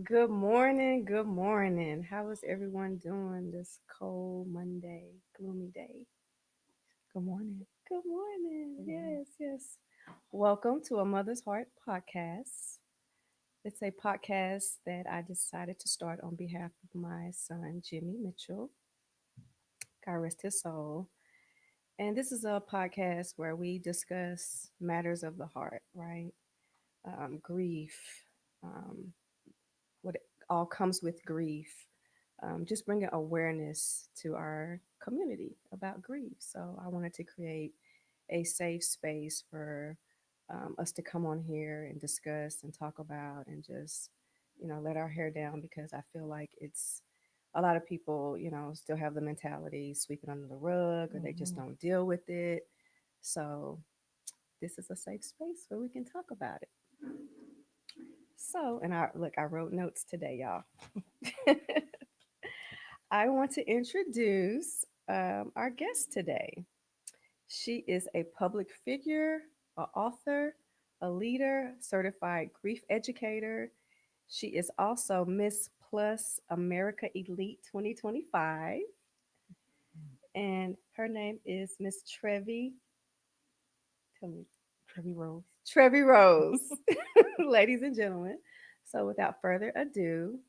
Good morning. Good morning. How is everyone doing this cold Monday, gloomy day? Good morning. Good morning. Good morning. Yes. Welcome to A Mother's Heart podcast. It's a podcast that I decided to start on behalf of my son, Jimmy Mitchell. God rest his soul. And this is a podcast where we discuss matters of the heart, right? Grief, um, what all comes with grief, just bringing awareness to our community about grief. So I wanted to create a safe space for us to come on here and discuss and talk about and just, let our hair down because I feel like it's a lot of people, still have the mentality sweep it under the rug or they just hmm don't deal with it. So this is a safe space where we can talk about it. So, and I wrote notes today, y'all. I want to introduce our guest today. She is a public figure, an author, a leader, certified grief educator. She is also Miss Plus America Elite 2025. And her name is Miss Trevi. Tell me, Trevi Rose. Trevi Rose, ladies and gentlemen. So without further ado,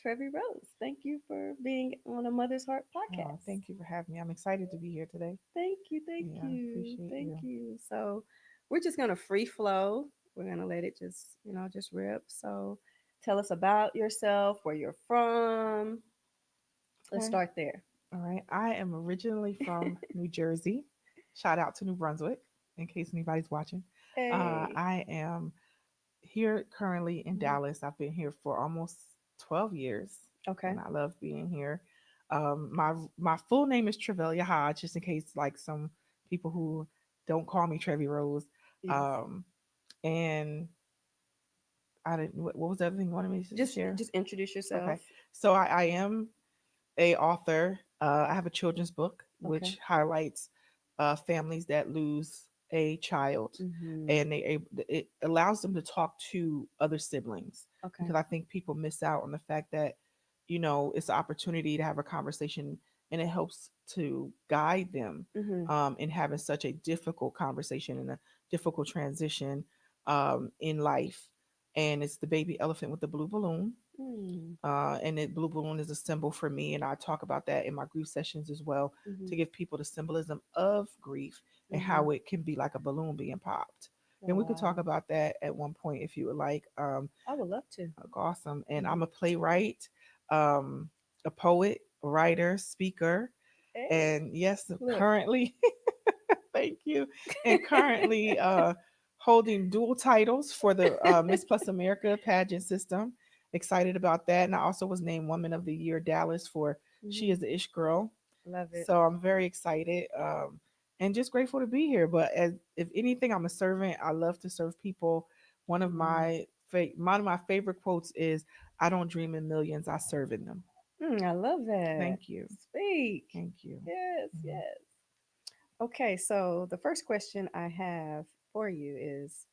Trevi Rose, thank you for being on a Mother's Heart Oh, podcast. thank you for having me. I'm excited to be here today. Thank you, thank Yeah, I you, appreciate thank you. you. So we're just gonna free flow. We're gonna let it just, just rip. So tell us about yourself, where you're from. Let's Okay. start there. All right. I am originally from New Jersey. Shout out to New Brunswick, in case anybody's watching. Hey. I am here currently in Mhm. Dallas. I've been here for almost 12 years, Okay. and I love being here. My full name is Trevilla Hodge, just in case like some people who don't call me Trevi Rose. Yes. Um, and I didn't. What was the other thing you wanted me to Just share? just introduce yourself. Okay, so I am a author. I have a children's book Okay. which highlights families that lose a child, Mm-hmm. and it allows them to talk to other siblings Okay. because I think people miss out on the fact that it's an opportunity to have a conversation, and it helps to guide them Mm-hmm. in having such a difficult conversation and a difficult transition in life. And it's the baby elephant with the blue balloon, Mm-hmm. and the blue balloon is a symbol for me, and I talk about that in my grief sessions as well, Mm-hmm. to give people the symbolism of grief and Mm-hmm. how it can be like a balloon being popped. Oh And we could talk wow. about that at one point if you would like. I would love to. Awesome. And Mm-hmm. I'm a playwright, um, a poet, writer, speaker, Hey, and yes, look. currently, thank you, and currently holding dual titles for the Miss Plus America pageant system. Excited about that. And I also was named Woman of the Year Dallas for She Mm-hmm. is the Ish Girl. Love it. So I'm very excited, and just grateful to be here. But if anything, I'm a servant. I love to serve people. Mm. One of my favorite quotes is, "I don't dream in millions. I serve in them." I love that. Thank you. Speak. Thank you. Yes, Mhm. yes. Okay, so the first question I have for you is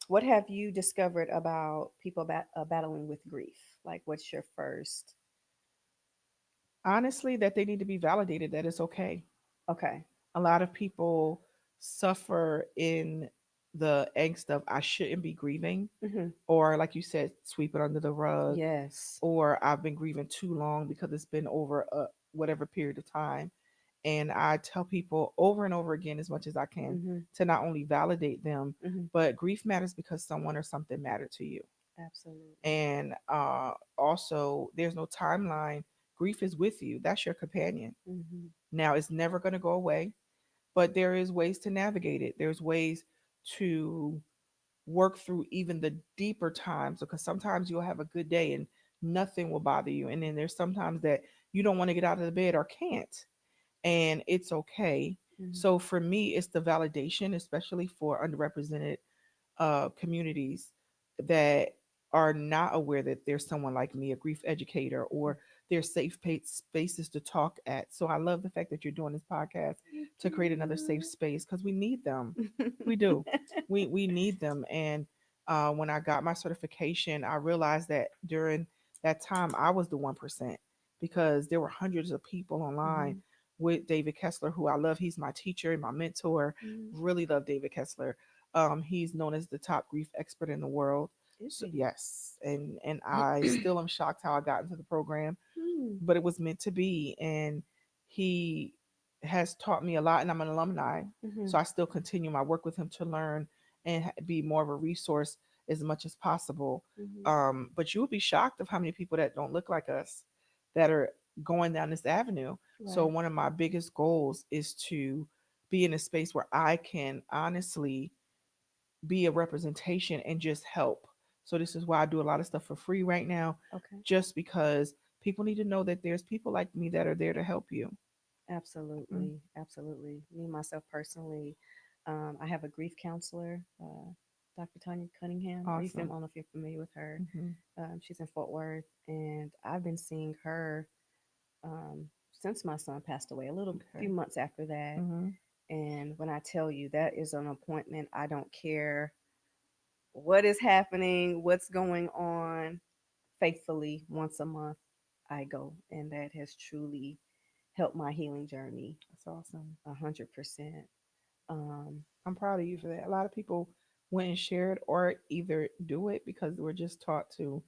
what have you discovered about people battling with grief? Like, what's your first? Honestly, that they need to be validated that it's okay. Okay. A lot of people suffer in the angst of I shouldn't be grieving, Mm-hmm. or like you said, sweep it under the rug, Yes. or I've been grieving too long because it's been over a whatever period of time. And I tell people over and over again, as much as I can, Mm-hmm. to not only validate them, Mm-hmm. but grief matters because someone or something mattered to you. Absolutely. And also, there's no timeline. Grief is with you. That's your companion. Mm-hmm. Now, it's never going to go away, but there is ways to navigate it. There's ways to work through even the deeper times, because sometimes you'll have a good day and nothing will bother you, and then there's sometimes that you don't want to get out of the bed or can't, and it's okay. Mm-hmm. So for me, it's the validation, especially for underrepresented communities that are not aware that there's someone like me, a grief educator, or there's safe spaces to talk at. So I love the fact that you're doing this podcast Thank to create another safe you. space, because we need them. We do. We need them. And When I got my certification, I realized that during that time I was the 1% because there were hundreds of people online Mm-hmm. with David Kessler, who I love. He's my teacher and my mentor. Mm-hmm. Really love David Kessler. He's known as the top grief expert in the world. Is So he? yes, and I still am shocked how I got into the program, Mm. but it was meant to be. And he has taught me a lot, and I'm an alumni, Mm-hmm. so I still continue my work with him to learn and be more of a resource as much as possible. Mm-hmm. But you would be shocked of how many people that don't look like us that are going down this avenue. So Right. one of my biggest goals is to be in a space where I can honestly be a representation and just help. So this is why I do a lot of stuff for free right now, Okay. just because people need to know that there's people like me that are there to help you. Mm, Absolutely. Absolutely. Me, myself personally, I have a grief counselor, Dr. Tanya Cunningham. I awesome. don't know if you're familiar with her. Hmm. She's in Fort Worth, and I've been seeing her since my son passed away, a little few Okay. months after that. Hmm. And when I tell you that is an appointment, I don't care what is happening, what's going on. Faithfully, once a month, I go, and that has truly helped my healing journey That's awesome. 100%. Um, I'm proud of you for that. A lot of people went and shared or either do it because we're just taught to,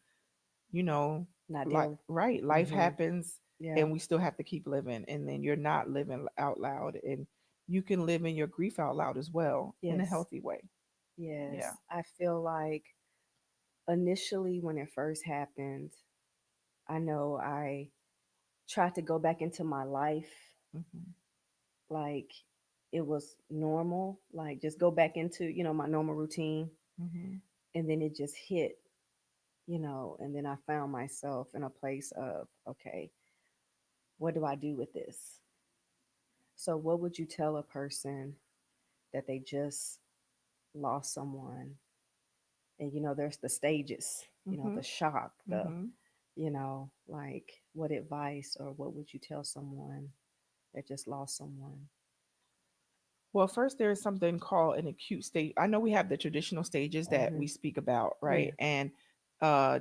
you know, Not like deal. right, life Mm-hmm. happens Yeah. and we still have to keep living, and then you're not living out loud, and you can live in your grief out loud as well in a Yes. healthy way. Yeah. Yes. I feel like initially when it first happened, I know I tried to go back into my life Hmm. like it was normal, like just go back into, my normal routine. Hmm. And then it just hit, and then I found myself in a place of, okay, what do I do with this? So, what would you tell a person that they just lost someone? And, there's the stages, Hmm. the shock, Hmm. like what advice or what would you tell someone that just lost someone? Well, first there is something called an acute stage. I know we have the traditional stages that Hmm. we speak about, Yeah. right? And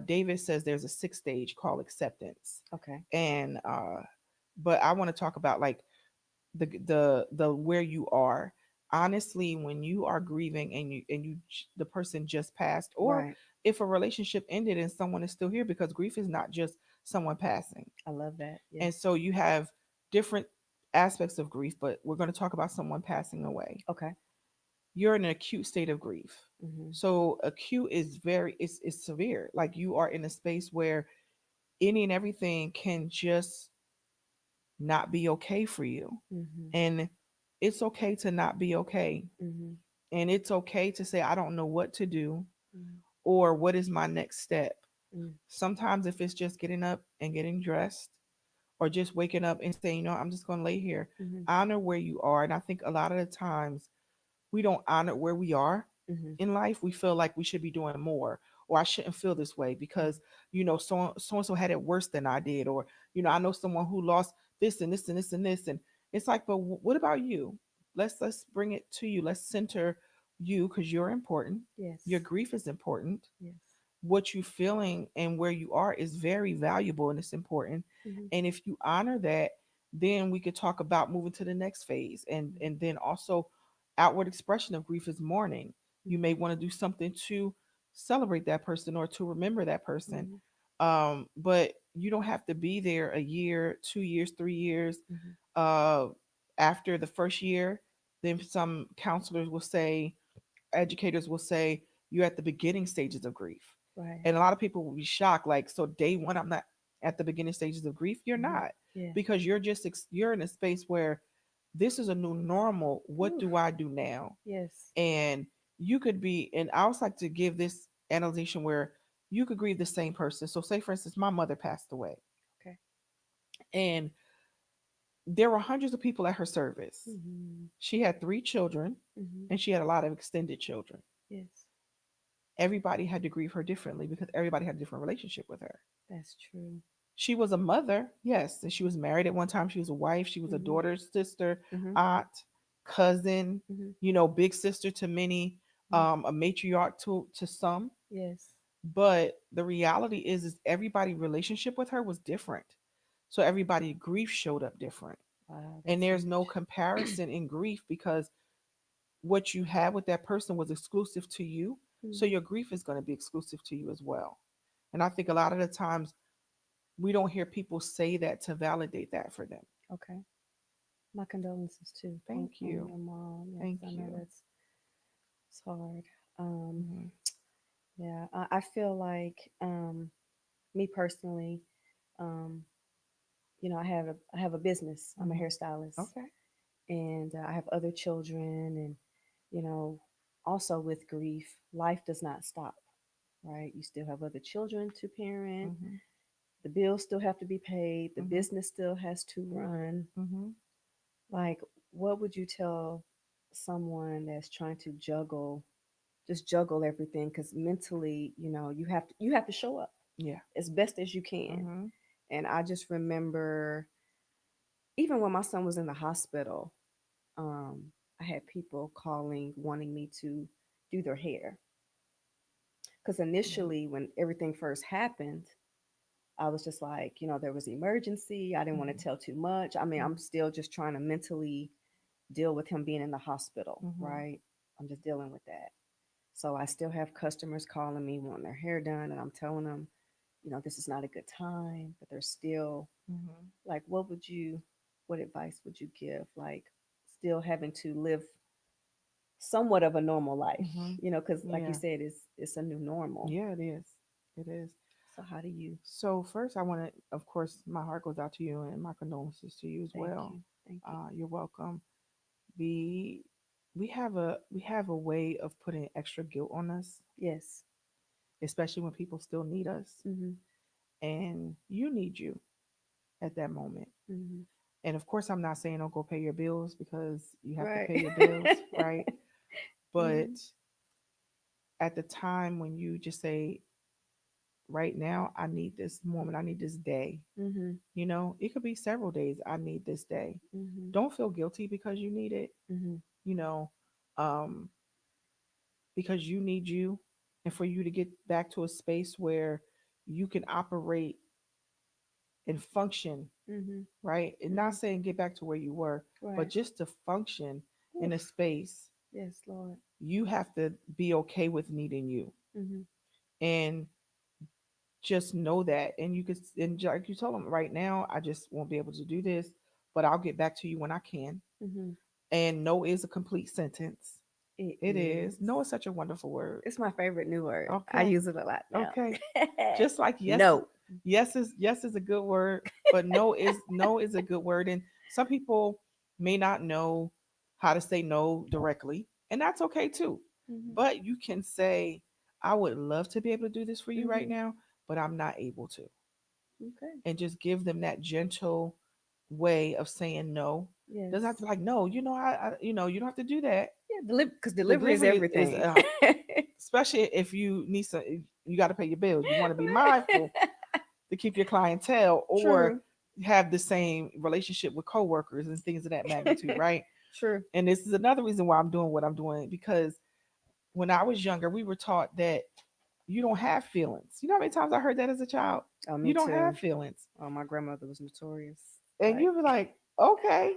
David says there's a sixth stage called acceptance. Okay. And but I want to talk about like the where you are. Honestly, when you are grieving and the person just passed, or Right. if a relationship ended and someone is still here, because grief is not just someone passing. I love that. And Yes. so you have different aspects of grief, but we're going to talk about someone passing away. Okay. You're in an acute state of grief. Hmm. So acute is very it's severe. Like you are in a space where any and everything can just not be okay for you. Hmm. And it's okay to not be okay. Hmm. And it's okay to say, I don't know what to do Hmm. or what is my next step. Hmm. Sometimes, if it's just getting up and getting dressed or just waking up and saying, I'm just going to lay here, Hmm. honor where you are. And I think a lot of the times we don't honor where we are Hmm. in life. We feel like we should be doing more, or I shouldn't feel this way because so and so had it worse than I did, or I know someone who lost this and this and this and this, and it's like, but what about you? Let's bring it to you. Let's center you because you're important. Your Yes. grief is important. Yes. What you feeling and where you are is very valuable and it's important. Hmm. And if you honor that, then we could talk about moving to the next phase. And then also outward expression of grief is mourning. You may Hmm. want to do something to celebrate that person or to remember that person. Hmm. But you don't have to be there a year, 2 years, 3 years. Hmm. Uh, After the first year, then some counselors will say, educators will say, you're at the beginning stages of grief. Right. And a lot of people will be shocked, like, so day one, I'm not at the beginning stages of grief. You're Hmm. not, Yeah. because you're in a space where this is a new normal. What Whew. do I do now? Yes. And you could be, and I always like to give this analyzation where you could grieve the same person. So say for instance, my mother passed away Okay. and there were hundreds of people at her service. Hmm. She had 3 children Hmm. and she had a lot of extended children. Yes. Everybody had to grieve her differently because everybody had a different relationship with her. That's true. She was a mother, yes, and she was married at one time. She was a wife. She was a Hmm. daughter, sister, Hmm. aunt, cousin, Hmm. big sister to many, a matriarch to some. Yes. But the reality is everybody relationship with her was different. So everybody grief showed up different. Wow, And that's there's no huge. comparison in grief because what you had with that person was exclusive to you. So Hmm. your grief is going to be exclusive to you as well. And I think a lot of the times we don't hear people say that to validate that for them. Okay. My condolences too Thank on you. your mom. Yeah, because I Thank know you. that's it's hard. Um, Hmm. yeah, I feel like me personally, um, I have a business. I'm a Hmm. hairstylist, Okay. and I have other children, and you know, also with grief, life does not stop. Right? You still have other children to parent. Hmm. The bills still have to be paid. The Hmm. business still has to run. Hmm. Like, what would you tell someone that's trying to just juggle everything? Because mentally, you have to show up Yeah. as best as you can. Hmm. And I just remember, even when my son was in the hospital, I had people calling wanting me to do their hair. Because Hmm. initially, when everything first happened, I was just like, there was emergency. I didn't want to Hmm. tell too much. I mean, I'm Hmm. still just trying to mentally deal with him being in the hospital, Hmm. right? I'm just dealing with that. So I still have customers calling me wanting their hair done, and I'm telling them, this is not a good time, but they're still Hmm. like, what advice would you give? Like, still having to live somewhat of a normal life, Hmm. because like you Yeah. said, it's a new normal. Yeah, it is. It is. So how do you So first, I want to, of course, my heart goes out to you and my condolences to you as thank well. you, thank you. You're welcome. The we have a way of putting extra guilt on us, Yes. especially when people still need us, Mm-hmm. and you need you at that moment. Mm-hmm. And of course, I'm not saying don't go pay your bills because you have to Right. pay your bills, right? But Mm-hmm. at the time when you just say, right now, I need this moment, I need this day. Mm-hmm. It could be several days. I need this day. Mm-hmm. Don't feel guilty because you need it, Mm-hmm. you know, um, because you need you and for you to get back to a space where you can operate and function, Mm-hmm. right? And not Mm-hmm. saying get back to where you were, but Right. just to function in a Oof. space, Yes, Lord. you have to be okay with needing you. Mm-hmm. And just know that. And you could, and like you told them, right now, I just won't be able to do this, but I'll get back to you when I can. Mm-hmm. And no is a complete sentence. It It is. is. No is such a wonderful word. It's my favorite new word. I Okay. use it a lot now. Okay. Just like yes, No. yes is a good word, but no is a good word. And some people may not know how to say no directly, and that's okay too. Mm-hmm. But you can say, I would love to be able to do this for you right Mm-hmm. now, but I'm not able to. Okay. And just give them that gentle way of saying no. Doesn't have to Yes. be like, no, you don't have to do that. Yeah, because delivery is Delivery is everything. especially if you need some, you got to pay your bills. You want to be mindful to keep your clientele or True. have the same relationship with coworkers and things of that magnitude, right? True. And this is another reason why I'm doing what I'm doing because when I was younger, we were taught that you don't have feelings. You know how many times I heard that as a child? Oh, You me don't have too. feelings. Oh, my grandmother was notorious. And Like, you be like, okay.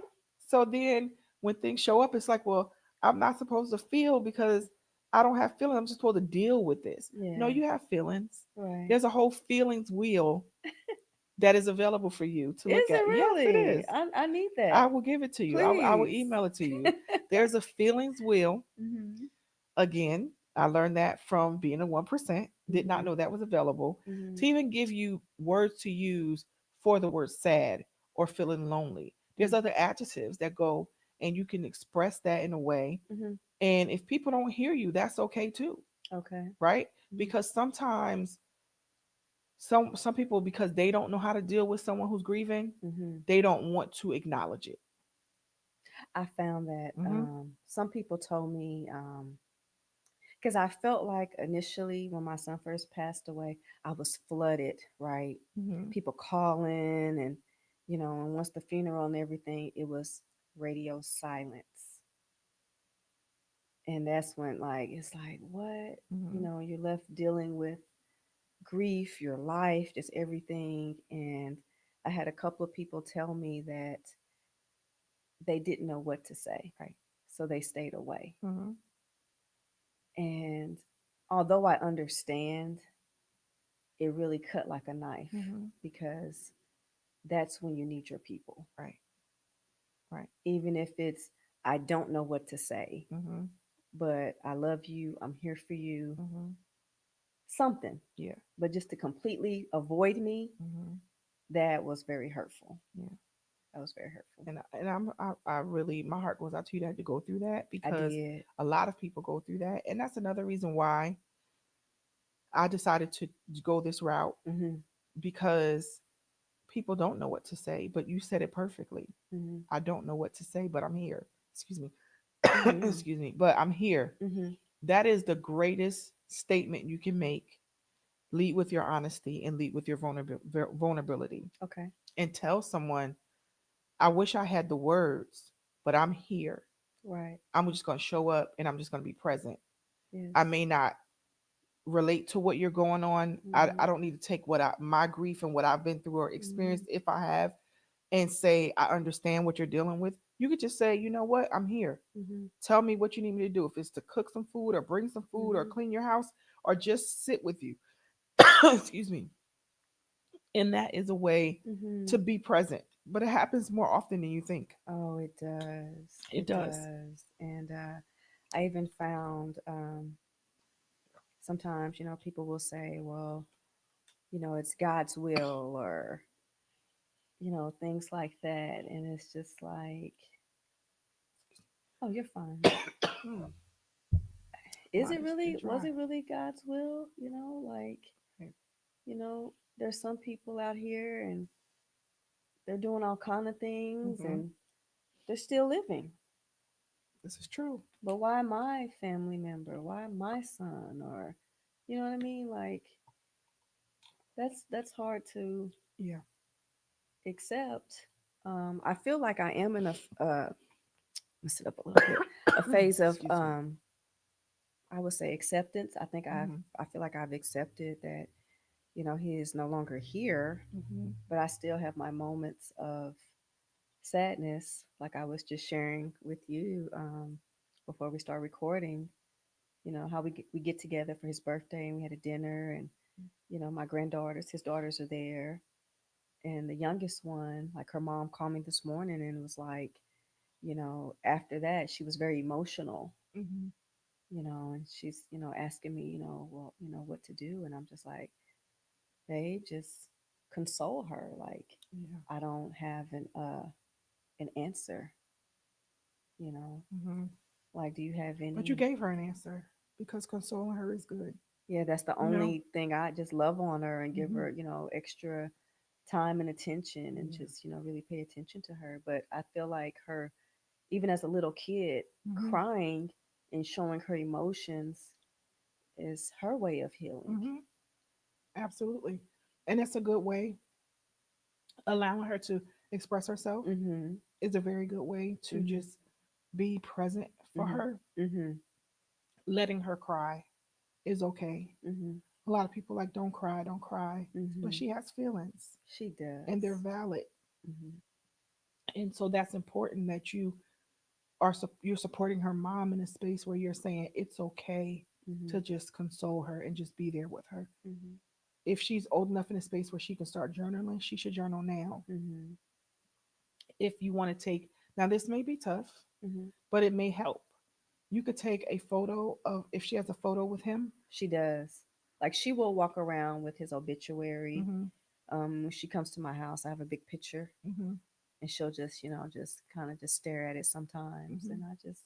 So then when things show up, it's like, well, I'm not supposed to feel because I don't have feelings. I'm just supposed to deal with this. No, yeah. you have feelings. Right. There's a whole feelings wheel that is available for you to Is look it at. Yes, it really? is. I need I that. will give it to you. I will Please. email it to you. There's a feelings wheel. Mhm. Again, I learned that from being a 1%. Did not Mhm. know that was available to Mhm. even give you words to use for the word sad or feeling lonely. There's other adjectives that go and you can express that in a way. Mhm. And if people don't hear you, that's okay too, Okay. right? Mhm. Because sometimes some people because they don't know how to deal with someone who's grieving, Mhm. they don't want to acknowledge it. I found that Hmm. some people told me because I felt like initially when my son first passed away, I was flooded, right? Hmm. People calling and and once the funeral and everything, it was radio silence. And that's when, like, it's like, what? Mm-hmm. You're left dealing with grief, your life, just everything. And I had a couple of people tell me that they didn't know what to say. Right. So they stayed away. Mm-hmm. And although I understand, it really cut like a knife Mm-hmm. because that's when you need your people. Right. Right. Even if it's, I don't know what to say, Mm-hmm. but I love you, I'm here for you, Mm-hmm. something. Yeah. But just to completely avoid me, Mm-hmm. that was very hurtful. Yeah. That was very hurtful. And I really, my heart goes out to you that to go through that, I because did. a lot of people go through that, and that's another reason why I decided to go this route, Hmm. because people don't know what to say, but you said it perfectly. Hmm. I don't know what to say, but I'm here. Excuse me. Hmm. Excuse me, but I'm here. Hmm. That is the greatest statement you can make. Lead with your honesty and lead with your vulnerability, Okay. and tell someone, I wish I had the words, but I'm here. Right. I'm just going to show up and I'm just going to be present. I Yes. may not relate to what you're going on. I Hmm. don't need to take my grief and what I've been through or Hmm. experienced, if I have, and say, I understand what you're dealing with. You could just say, you know what, I'm here. Hmm. Tell me what you need me to do. If it's to cook some food or bring some food or Hmm. clean your house or just sit with you. Excuse me. And that is a way to Hmm. be present. But it happens more often than you think. Oh, it does. It It does. does. And I even found sometimes, people will say, well, it's God's will or, things like that. And it's just like, oh, you're fine. Mm, Is mine it is been really, was dry. it really God's will? Like, Right. there's some people out here and they're doing all kind of things Mm-hmm. and they're still living. This is true. But why my family member? Why my son? Or, you know what I mean? Like, that's hard to Yeah. accept. I feel like I am in let's sit up a little bit, a phase of, Excuse me. I would say acceptance. Mm-hmm. I feel like I've accepted that, he is no longer here, Mm-hmm. but I still have my moments of sadness, like I was just sharing with you before we start recording. How we get together for his birthday and we had a dinner and my granddaughters, his daughters are there, and the youngest one, like her mom called me this morning and was like, after that she was very emotional, Mm-hmm. and she's asking me, well, what to do, and I'm just like, babe, just console her. Like, Yeah. I don't have an answer, you know. Mm-hmm. Like, do you have But you any? gave her an answer, because consoling her is good. Yeah, that's the You know. only thing. I just love on her and give Mm-hmm. her, extra time and attention and Yeah. just, really pay attention to her. But I feel like her, even as a little kid, Mm-hmm. crying and showing her emotions is her way of healing. Mm-hmm. Absolutely. And that's a good way. Allowing her to express herself Mhm. is a very good way to Mhm. just be present for Mhm. her. Mhm. Letting her cry is okay. Mhm. A lot of people like, don't cry, don't cry. But Mhm. she has feelings She and they're does. valid. Mhm. And so that's important that you're supporting her mom in a space where you're saying it's okay to Mhm. just console her and just be there with her. Mhm. If she's old enough in a space where she can start journaling, she should journal now. Mhm. If you want to take, now this may be tough, Mhm. but it may help. You could take a photo of, if she has a photo with him. She does. Like, she will walk around with his obituary. Mm-hmm. When she comes to my house, I have a big picture, Mm-hmm. and she'll just, just kind of just stare at it sometimes, Mm-hmm. and I just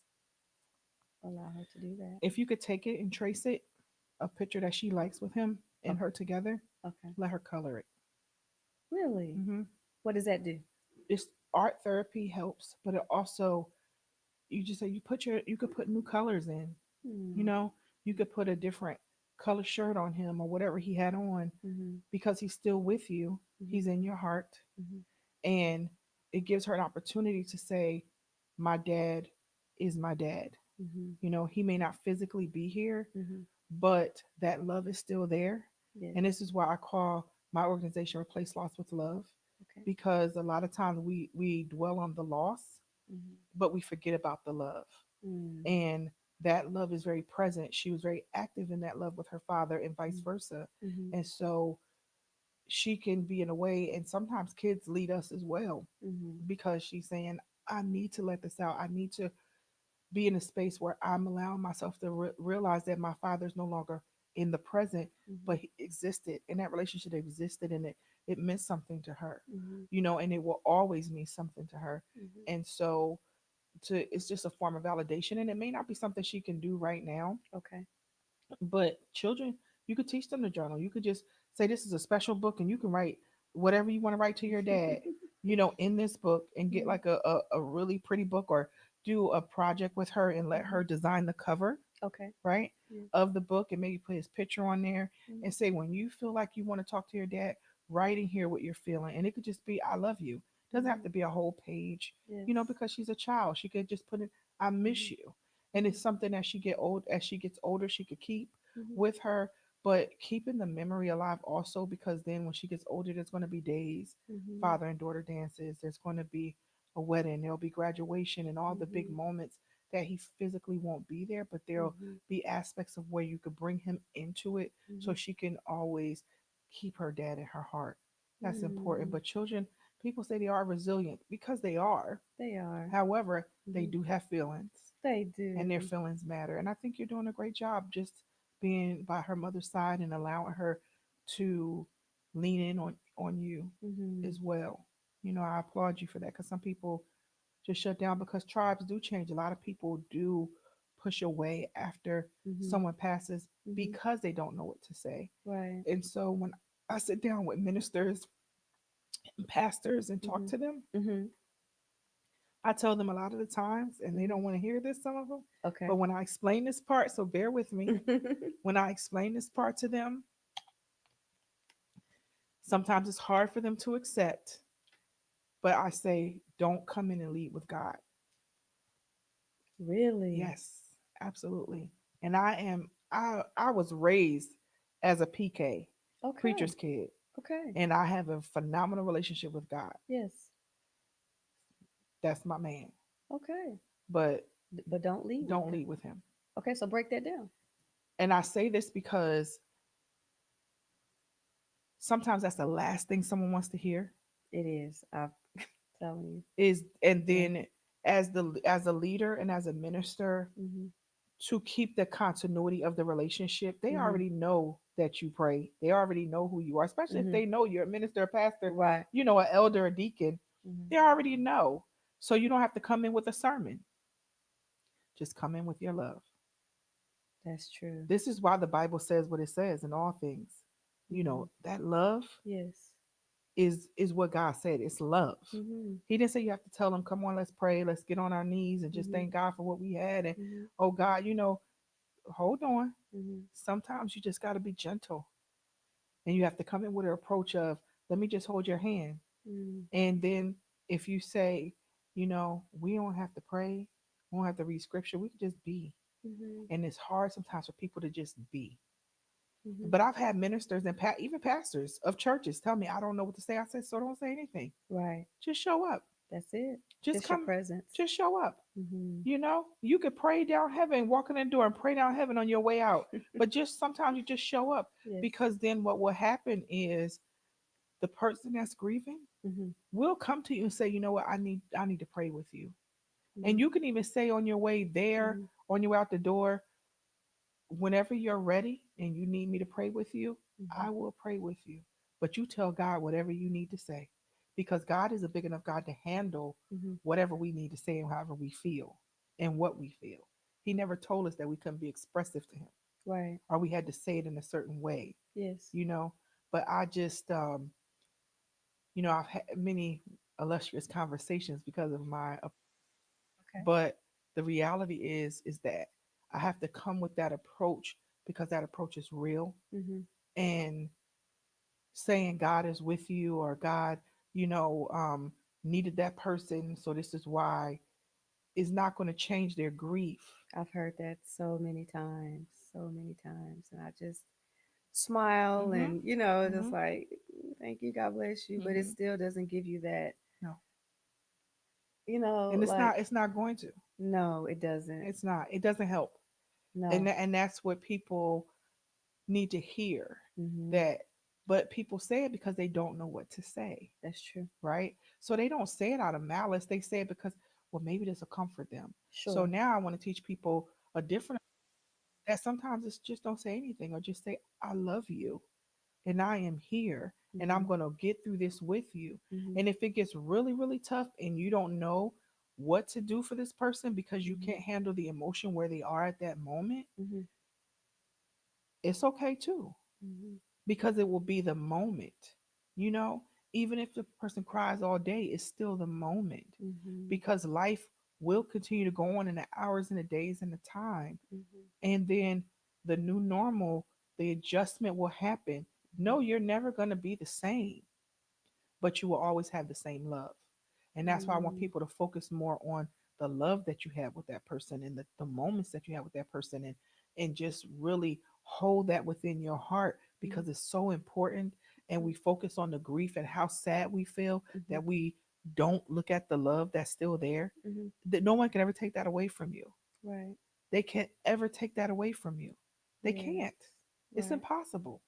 allow her to do that. If you could take it and trace it, a picture that she likes with him and Okay. her together, Okay. let her color it. Really? Mm-hmm. What does that do? It's art therapy helps, but it also, you just say, you could put new colors in. You Hmm. know, you could put a different color shirt on him or whatever he had on, Mhm. because he's still with you. Mhm. He's in your heart, Mhm. and it gives her an opportunity to say, "My dad is my dad." Mhm. He may not physically be here, Mhm. but that love is still there. And this Yes. is why I call my organization Replace Loss with Love, Okay. because a lot of times we dwell on the loss, Mhm. but we forget about the love. Mm. And that love is very present. She was very active in that love with her father and vice Mhm. versa. Mhm. And so she can be in a way, and sometimes kids lead us as well, Mhm. because she's saying, I need to let this out. I need to be in a space where I'm allowing myself to realize that my father's no longer in the present, but Mhm. he existed, and that relationship existed, and it meant something to her, Mhm. and it will always mean something to her. Mhm. And so it's just a form of validation, and it may not be something she can do right now, Okay. but children, you could teach them to journal. You could just say this is a special book, and you can write whatever you want to write to your dad, in this book, and get Mhm. like a really pretty book, or do a project with her and let Mhm. her design the cover, Okay. right, Yeah. of the book, and maybe put his picture on there, and Mhm. say, when you feel like you want to talk to your dad, write in here what you're feeling. And it could just be, I love you. Doesn't have Mhm. to be a whole page, Yes. because she's a child. She could just put in, I miss Mhm. you. And Mhm. it's something that as she gets older, she could keep Mhm. with her, but keeping the memory alive also, because then when she gets older, there's going to be days, Mhm. father and daughter dances, there's going to be a wedding, there'll be graduation, and all the big Mhm. moments that he physically won't be there, but there'll Mhm. be aspects of where you could bring him into it, so Mhm. she can always keep her dad in her heart. That's important. Mm. But children, people say they are resilient because they are. They are. However, they Mhm. do have feelings, They and their do. feelings matter. And I think you're doing a great job just being by her mother's side and allowing her to lean in on you Mhm. as well. I applaud you for that, because some people just shut down, because tribes do change. A lot of people do push away after Mhm. someone passes, Mhm. because they don't know what to say. Right. And so when I sit down with ministers and pastors and talk Mhm. to them, Mhm. I tell them a lot of the times, and they Mhm. don't want to hear this, some of them, but Okay. when I explain this part, so bear with me, when I explain this part to them, sometimes it's hard for them to accept, but I say, don't come in and lead with God. Really? Yes, absolutely. And I was raised as a PK, Okay. preacher's kid, Okay. and I have a phenomenal relationship with God. Yes. That's my man. Okay. But But don't lead with don't God. lead with him. Okay, so break that down. And I say this because sometimes that's the last thing someone wants to hear, It is. I'm telling you. is, and Yeah. then as a leader and as a minister, Mhm. to keep the continuity of the relationship, they Mhm. already know that you pray. They already know who you are, especially if Mhm. they know you're a minister, a pastor, Right. an elder, a deacon. Mhm. They already know. So you don't have to come in with a sermon. Just come in with your love. That's true. This is why the Bible says what it says in all things. Mhm. That love Yes. is what God said. It's love. Mhm. He didn't say you have to tell them, come on, let's pray, let's get on our knees and just Mhm. thank God for what we had. And Mhm. oh God, hold on. Mhm. Sometimes you just got to be gentle, and you have to come in with an approach of, let me just hold your hand. Mhm. And then if you say, we don't have to pray, we don't have to read scripture, we can just be. Mhm. And it's hard sometimes for people to just be. Mhm. But I've had ministers and even pastors of churches tell me, I don't know what to say. I said, so don't say anything. Right. Just show up. That's it. Just Just your come. presence. Just show up. Mhm. You could pray down heaven, walk in the door and pray down heaven on your way out. But just sometimes you just show up, Yes. because then what will happen is the person that's grieving Mhm. will come to you and say, you know what, I need to pray with you. And Mhm. you can even say on your way there, Mhm. on your way out the door, whenever you're ready and you need me to pray with you, Mhm. I will pray with you. But you tell God whatever you need to say, because God is a big enough God to handle Mhm. whatever we need to say and however we feel and what we feel. He never told us that we couldn't be expressive to him, Right. or we had to say it in a certain way, Yes. you know. But I just, I've had many illustrious conversations because of my, Okay. but the reality is that I have to come with that approach, because that approach is real. Mhm. And saying God is with you, or God, you know, um, needed that person, so this is why, is not going to change their grief. I've heard that so many times, and I just smile Mhm. and just Mhm. like, thank you, God bless you, but it Mhm. still doesn't give you that, No. And like, it's not going to. no, it doesn't. It's not. It doesn't help. No. And that's what people need to hear. Mhm. That but people say it because they don't know what to say, That's true. right? So they don't say it out of malice. They say it because, well, maybe this will comfort them. So Sure. now I want to teach people a different, that sometimes it's just don't say anything, or just say, I love you and I am here and I'm Mhm. going to get through this with you. Mhm. And if it gets really, really tough and you don't know what to do for this person because you Mhm. can't handle the emotion where they are at that moment, Mhm. it's okay too, Mhm. because it will be the moment. You know, even if the person cries all day, it's still the moment, Mhm. because life will continue to go on in the hours and the days and the time. Mhm. And then the new normal, the adjustment will happen. No, you're never going to be the same, but you will always have the same love. And that's why I want Mhm. people to focus more on the love that you have with that person, and the moments that you have with that person, and just really hold that within your heart, Mhm. because it's so important. And we focus on the grief and how sad we feel, Mhm. that we don't look at the love that's still there. Mhm. That no one can ever take that away from you. Right. They can't ever take that away from you. They Yes. can't. It's Right. impossible.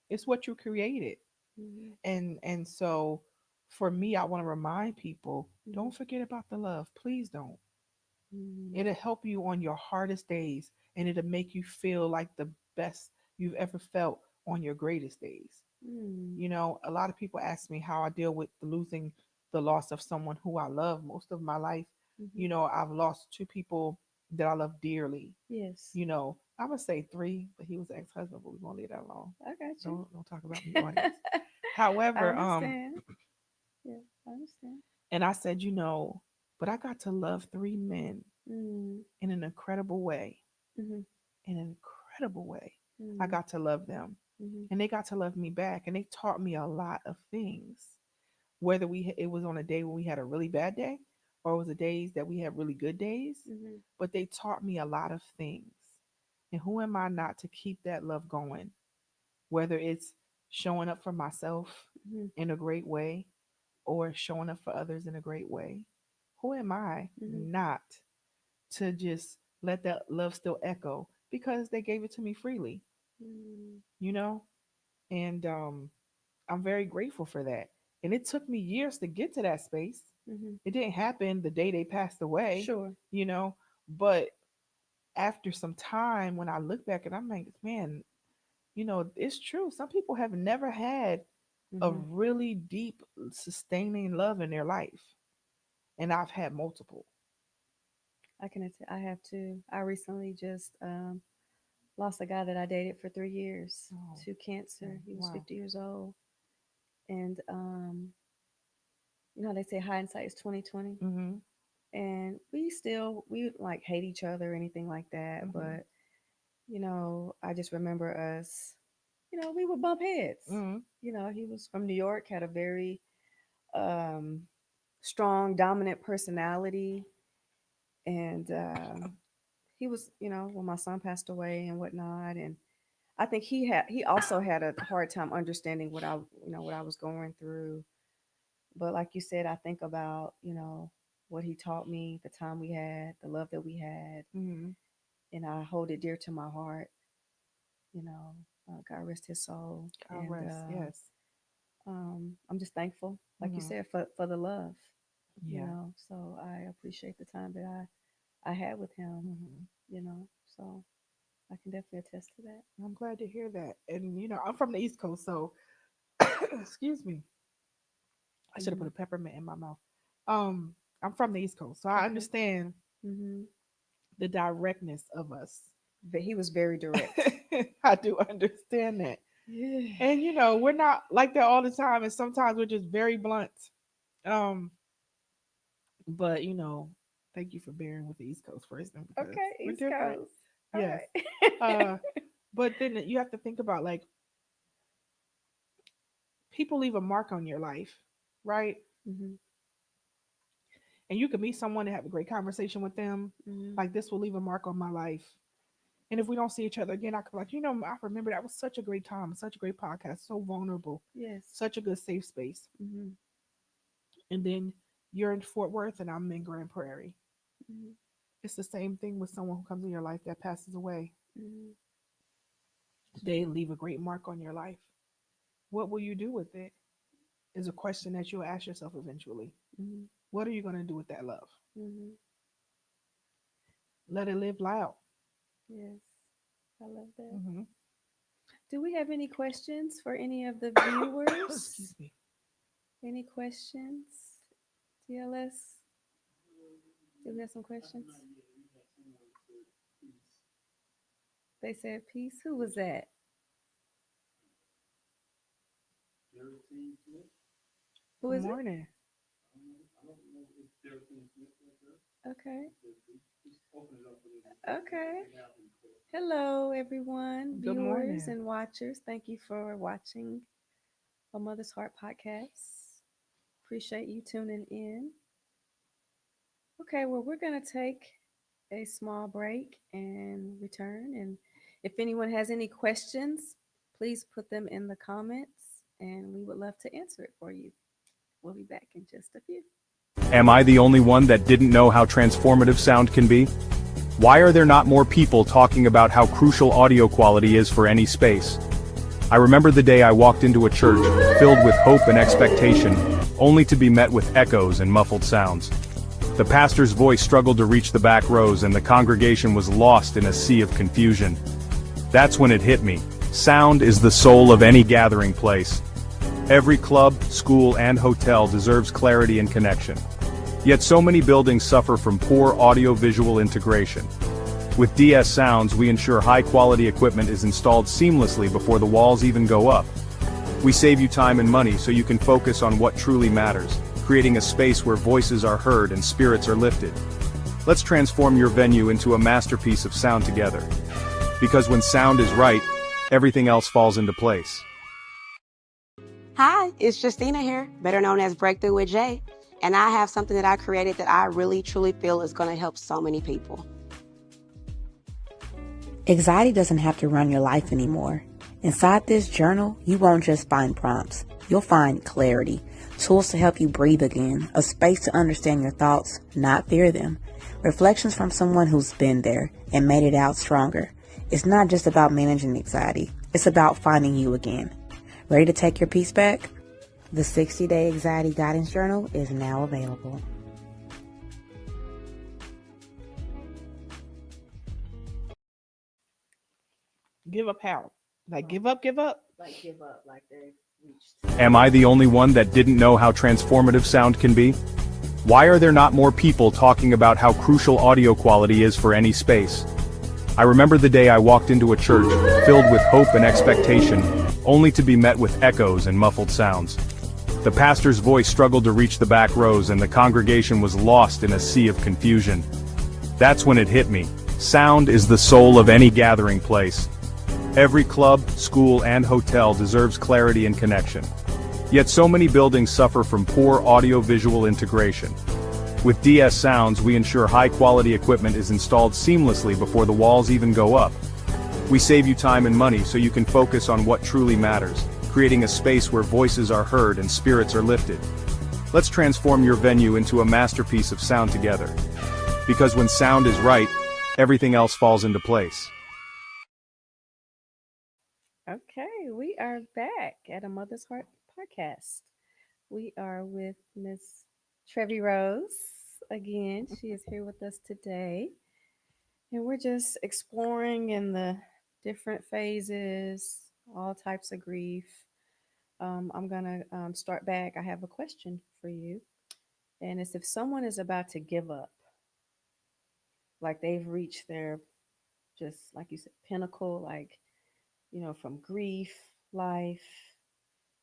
It's what you created. Mhm. And so for me, I want to remind people, Mhm. don't forget about the love. Please don't. Mhm. It'll help you on your hardest days, and it'll make you feel like the best you've ever felt on your greatest days. Mhm. You know, a lot of people ask me how I deal with losing the loss of someone who I love. Most of my life, Mhm. you know, I've lost two people that I love dearly. Yes. You know, I'm gonna say three, but he was an ex-husband, but we're gonna leave that alone. I got you. Don't talk about me, audience. I However, understand. Yeah, I understand. and I said, you know, but I got to love three men Mhm. in an incredible way. Mhm. In an incredible way. I Mhm. got to love them, Mhm. and they got to love me back, and they taught me a lot of things. Whether it was on a day when we had a really bad day, or it was the days that we had really good days, Mhm. but they taught me a lot of things. And who am I not to keep that love going? Whether it's showing up for myself Mhm. in a great way, or showing up for others in a great way. Who am I Mhm. not to just let that love still echo, because they gave it to me freely, Mhm. you know? And I'm very grateful for that. And it took me years to get to that space. Mhm. It didn't happen the day they passed away, Sure. you know? But after some time, when I look back and I'm like, man, you know, it's true. Some people have never had a Mhm. really deep, sustaining love in their life. And I've had multiple. I have to. I recently just lost a guy that I dated for 3 years Oh, to cancer. okay. He was Wow. 50 years old, and they say hindsight is 2020, Mm-hmm. and we like hate each other or anything like that, Mm-hmm. but I just remember us. We would bump heads. Mm-hmm. He was from New York, had a very um, strong, dominant personality, and he was, when my son passed away and whatnot, and I think he also had a hard time understanding what I was going through. But like you said, I think about what he taught me, the time we had, the love that we had, Mm-hmm. and I hold it dear to my heart. You know, God rest his soul, God and rest. Yes. I'm just thankful, like you Mm-hmm. said, for the love. Yeah. So I appreciate the time that I had with him. Mm-hmm. So I can definitely attest to that. I'm glad to hear that. And, you know, I'm from the East Coast, so excuse me. I should have put Hmm. a peppermint in my mouth. Um, I'm from the East Coast, so I Okay. understand Hmm. the directness of us. But he was very direct. I do understand that. Yeah. And you know, we're not like that all the time, and sometimes we're just very blunt. Um, but you know, thank you for bearing with the East Coast person, because Okay, we're East different. Coast. All Yes. right. Uh, but then you have to think about, like, people leave a mark on your life, right? Hmm. And you could meet someone and have a great conversation with them. Mhm. Like, this will leave a mark on my life. And if we don't see each other again, I could be like, I remember that was such a great time, such a great podcast, so vulnerable, Yes. such a good safe space. Mhm. And then you're in Fort Worth and I'm in Grand Prairie. Mhm. It's the same thing with someone who comes in your life that passes away. Mhm. They leave a great mark on your life. What will you do with it? Is a question that you'll ask yourself eventually. Mhm. What are you going to do with that love? Mhm. Let it live loud. Yes. I love that. Hmm. Do we have any questions for any of the Excuse viewers? me. Any questions? TLS? Do we have some questions? They said peace. Who was that? Who Good is it? morning. Okay. Okay. Hello, everyone, Good viewers morning. and watchers. Thank you for watching A Mother's Heart podcast. Appreciate you tuning in. Okay, well, we're going to take a small break and return. And if anyone has any questions, please put them in the comments and we would love to answer it for you. We'll be back in just a few. Am I the only one that didn't know how transformative sound can be? Why are there not more people talking about how crucial audio quality is for any space? I remember the day I walked into a church, filled with hope and expectation, only to be met with echoes and muffled sounds. The pastor's voice struggled to reach the back rows and the congregation was lost in a sea of confusion. That's when it hit me. Sound is the soul of any gathering place. Every club, school, and hotel deserves clarity and connection. Yet so many buildings suffer from poor audio-visual integration. With DS Sounds, we ensure high-quality equipment is installed seamlessly before the walls even go up. We save you time and money so you can focus on what truly matters, creating a space where voices are heard and spirits are lifted. Let's transform your venue into a masterpiece of sound together. Because when sound is right, everything else falls into place. Hi, it's Justina here, better known as Breakthrough with Jay, and I have something that I created that I really truly feel is going to help so many people. Anxiety doesn't have to run your life anymore. Inside this journal, you won't just find prompts. You'll find clarity, tools to help you breathe again, a space to understand your thoughts, not fear them, reflections from someone who's been there and made it out stronger. It's not just about managing anxiety. It's about finding you again. Ready to take your peace back? The 60-Day Anxiety Guidance Journal is now available. Give up how? Like, give up, give up. Like give up, like they've reached. Am I the only one that didn't know how transformative sound can be? Why are there not more people talking about how crucial audio quality is for any space? I remember the day I walked into a church, filled with hope and expectation, only to be met with echoes and muffled sounds. The pastor's voice struggled to reach the back rows and the congregation was lost in a sea of confusion. That's when it hit me. Sound is the soul of any gathering place. Every club, school, and hotel deserves clarity and connection. Yet so many buildings suffer from poor audio-visual integration. With DS Sounds, we ensure high-quality equipment is installed seamlessly before the walls even go up. We save you time and money so you can focus on what truly matters, creating a space where voices are heard and spirits are lifted. Let's transform your venue into a masterpiece of sound together. Because when sound is right, everything else falls into place. Okay, we are back at A Mother's Heart podcast. We are with Miss Trevi Rose again. She is here with us today. And we're just exploring in the different phases, all types of grief. I'm going to start back. I have a question for you. And it's if someone is about to give up, like they've reached their, just like you said, pinnacle, like, from grief, life,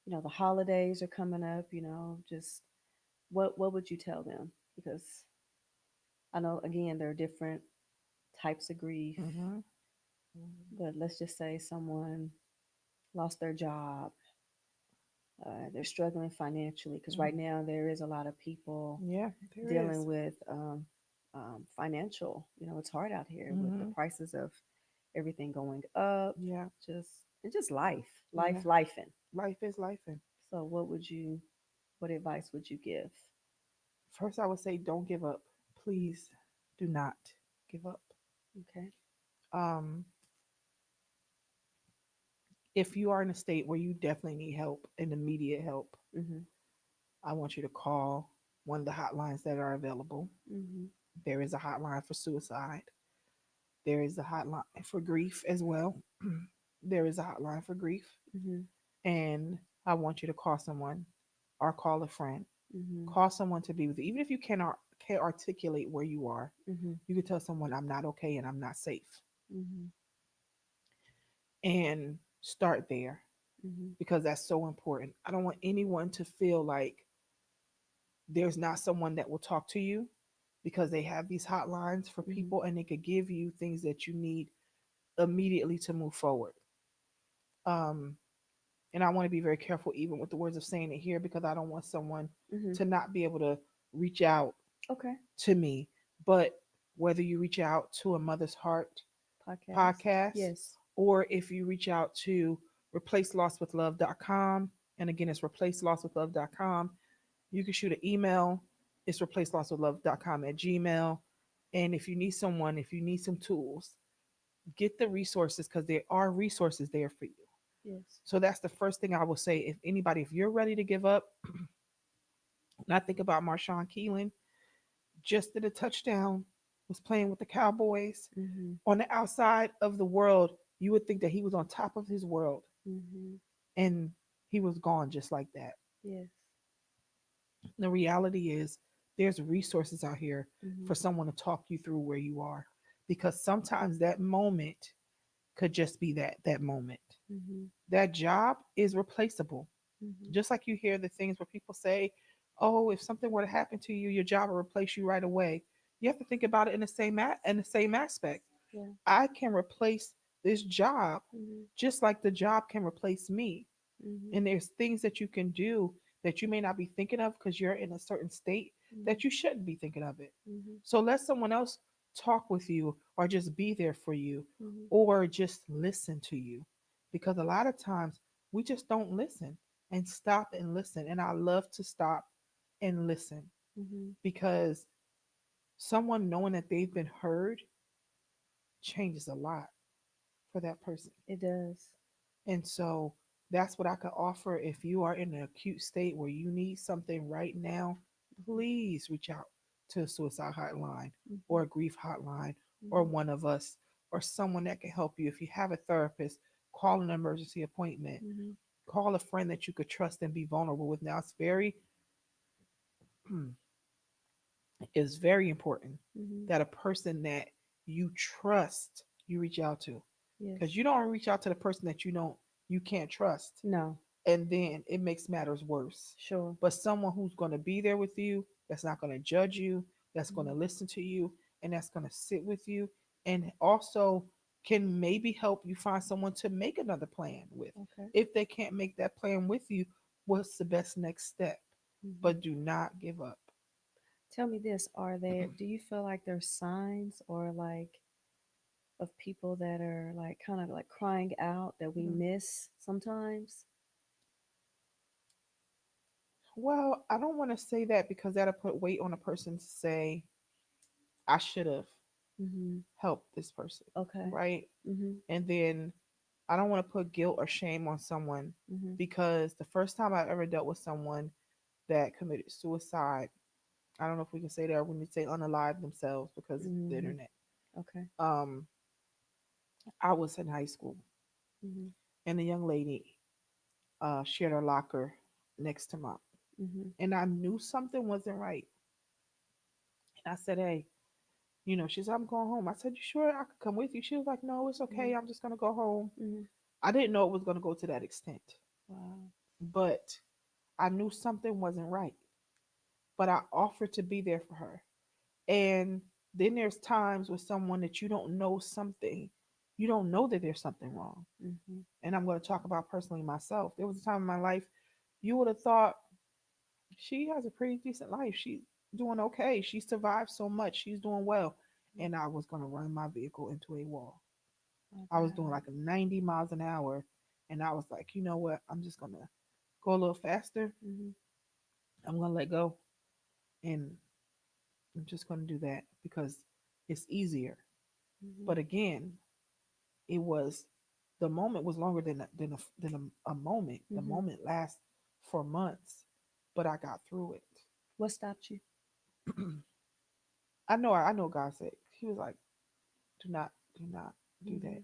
the holidays are coming up, just what would you tell them? Because I know, again, there are different types of grief, Mm-hmm. but let's just say someone lost their job they're struggling financially because right Mm. now there is a lot of people Yeah, there dealing is. with financial. It's hard out here with the Mm-hmm. prices of everything going up. Yeah, Just and just life, yeah. lifing. Life is life. And So, what advice would you give? first, I would say don't give up. Please do not give up. Okay. Um, if you are in a state where you definitely need help and immediate help, Mhm. I want you to call one of the hotlines that are available. Mhm. There is a hotline for suicide. There is a hotline for grief as well. There is a hotline for grief. Mhm. And I want you to call someone or call a friend. Mhm. Call someone to be with you. Even if you can't articulate where you are, Mhm. you can tell someone, I'm not okay and I'm not safe. Mhm. And start there Mhm. because that's so important. I don't want anyone to feel like there's not someone that will talk to you because they have these hotlines for Mhm. people and they could give you things that you need immediately to move forward. Um, and I want to be very careful even with the words of saying it here because I don't want someone Mhm. to not be able to reach out Okay. to me. But whether you reach out to a Mother's Heart Podcast. podcast Yes. or if you reach out to replacelostwithlove.com, and again, it's replacelostwithlove.com, you can shoot an email. It's replacelostwithlove.com at Gmail. And if you need someone, if you need some tools, get the resources because there are resources there for you. Yes. So that's the first thing I will say. If anybody, if you're ready to give up, and I think about Marshawn Keelan, just did a touchdown, was playing with the Cowboys Mhm. on the outside of the world. You would think that he was on top of his world, Mhm. and he was gone just like that. Yes. The reality is, there's resources out here Mhm. for someone to talk you through where you are, because sometimes that moment could just be that moment. Mhm. That job is replaceable. Mhm. Just like you hear the things where people say, "Oh, if something were to happen to you, your job will replace you right away." You have to think about it in the same aspect. Yeah. I can replace this job Mhm. just like the job can replace me. Mhm. And there's things that you can do that you may not be thinking of because you're in a certain state Mhm. that you shouldn't be thinking of it. Mhm. So let someone else talk with you or just be there for you Mhm. or just listen to you. Because a lot of times we just don't listen and stop and listen. And I love to stop and listen Mhm. because someone knowing that they've been heard changes a lot for that person. It does. And so that's what I could offer. If you are in an acute state where you need something right now, please reach out to a suicide hotline or Mhm. a grief hotline or Mhm. one of us or someone that can help you. If you have a therapist, call an emergency appointment. Mhm. Call a friend that you could trust and be vulnerable with. Now it's very important Mhm. that a person that you trust you reach out to. Because Yes. you don't reach out to the person that you can't trust, No. and then it makes matters worse. Sure. But someone who's going to be there with you, that's not going to judge you, that's going to Mhm. listen to you, and that's going to sit with you, and also can maybe help you find someone to make another plan with. Okay. If they can't make that plan with you, what's the best next step? Mhm. But do not give up. Tell me this: Are there? Do you feel like there's signs or like of people that are like kind of like crying out that we Mhm. miss sometimes? Well, I don't want to say that because that'll put weight on a person to say, I should have Mhm. helped this person, Okay. right? Mhm. And then I don't want to put guilt or shame on someone Mhm. because the first time I ever dealt with someone that committed suicide, I don't know if we can say that or we need to say unalive themselves because of the Mhm. internet. Okay. Um, I was in high school Mhm. and a young lady shared her locker next to mine. Mhm. And I knew something wasn't right. And I said, hey, she said, I'm going home. I said, you sure I could come with you? She was like, no, it's okay. Mhm. I'm just going to go home. Mhm. I didn't know it was going to go to that extent, Wow. but I knew something wasn't right. But I offered to be there for her. And then there's times with someone that you don't know something, you don't know that there's something wrong. Mhm. And I'm going to talk about personally myself. There was a time in my life You would have thought she has a pretty decent life. She's doing okay. She survived so much. She's doing well. And I was going to run my vehicle into a wall. Oh I was doing God. like 90 miles an hour. And I was like, you know what? I'm just going to go a little faster. Mhm. I'm going to let go. And I'm just going to do that because it's easier. Mhm. But again, it was the moment was longer than a moment. The Mhm. moment lasts for months, but I got through it. What stopped you? I know God said he was like, do not do Mhm. that.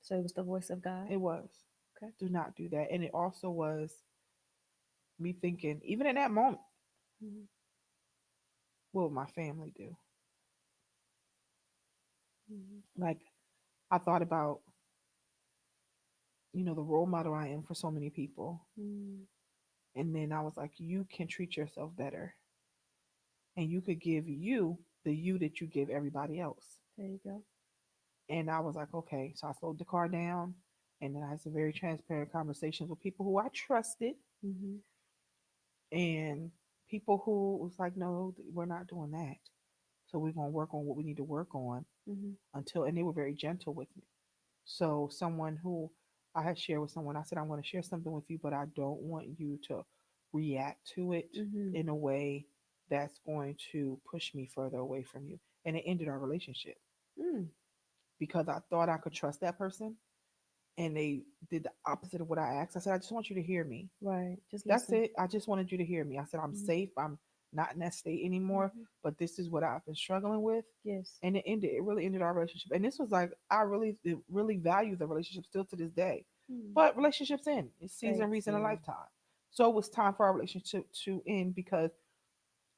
So it was the voice of God. It was, Okay. do not do that. And it also was me thinking, even in that moment, Mhm. what would my family do? Mhm. Like I thought about, the role model I am for so many people. Mhm. And then I was like, you can treat yourself better. And you could give you the you that you give everybody else. There you go. And I was like, okay. So I slowed the car down. And then I had some very transparent conversations with people who I trusted Mhm. and people who was like, no, we're not doing that. So we're going to work on what we need to work on Mhm. and they were very gentle with me. So someone who I had shared with someone, I said, I'm going to share something with you, but I don't want you to react to it Mhm. in a way that's going to push me further away from you. And it ended our relationship Mm. because I thought I could trust that person and they did the opposite of what I asked. I said, I just want you to hear me. Right. Just That's listen. it. I just wanted you to hear me. I said, I'm Mhm. safe. I'm not in that state anymore, Mhm. but this is what I've been struggling with. Yes. And it ended. It really ended our relationship. And this was like, I really value the relationship still to this day. Mm. But relationships end. It's season, Thanks. reason, a Yeah. lifetime. So it was time for our relationship to end because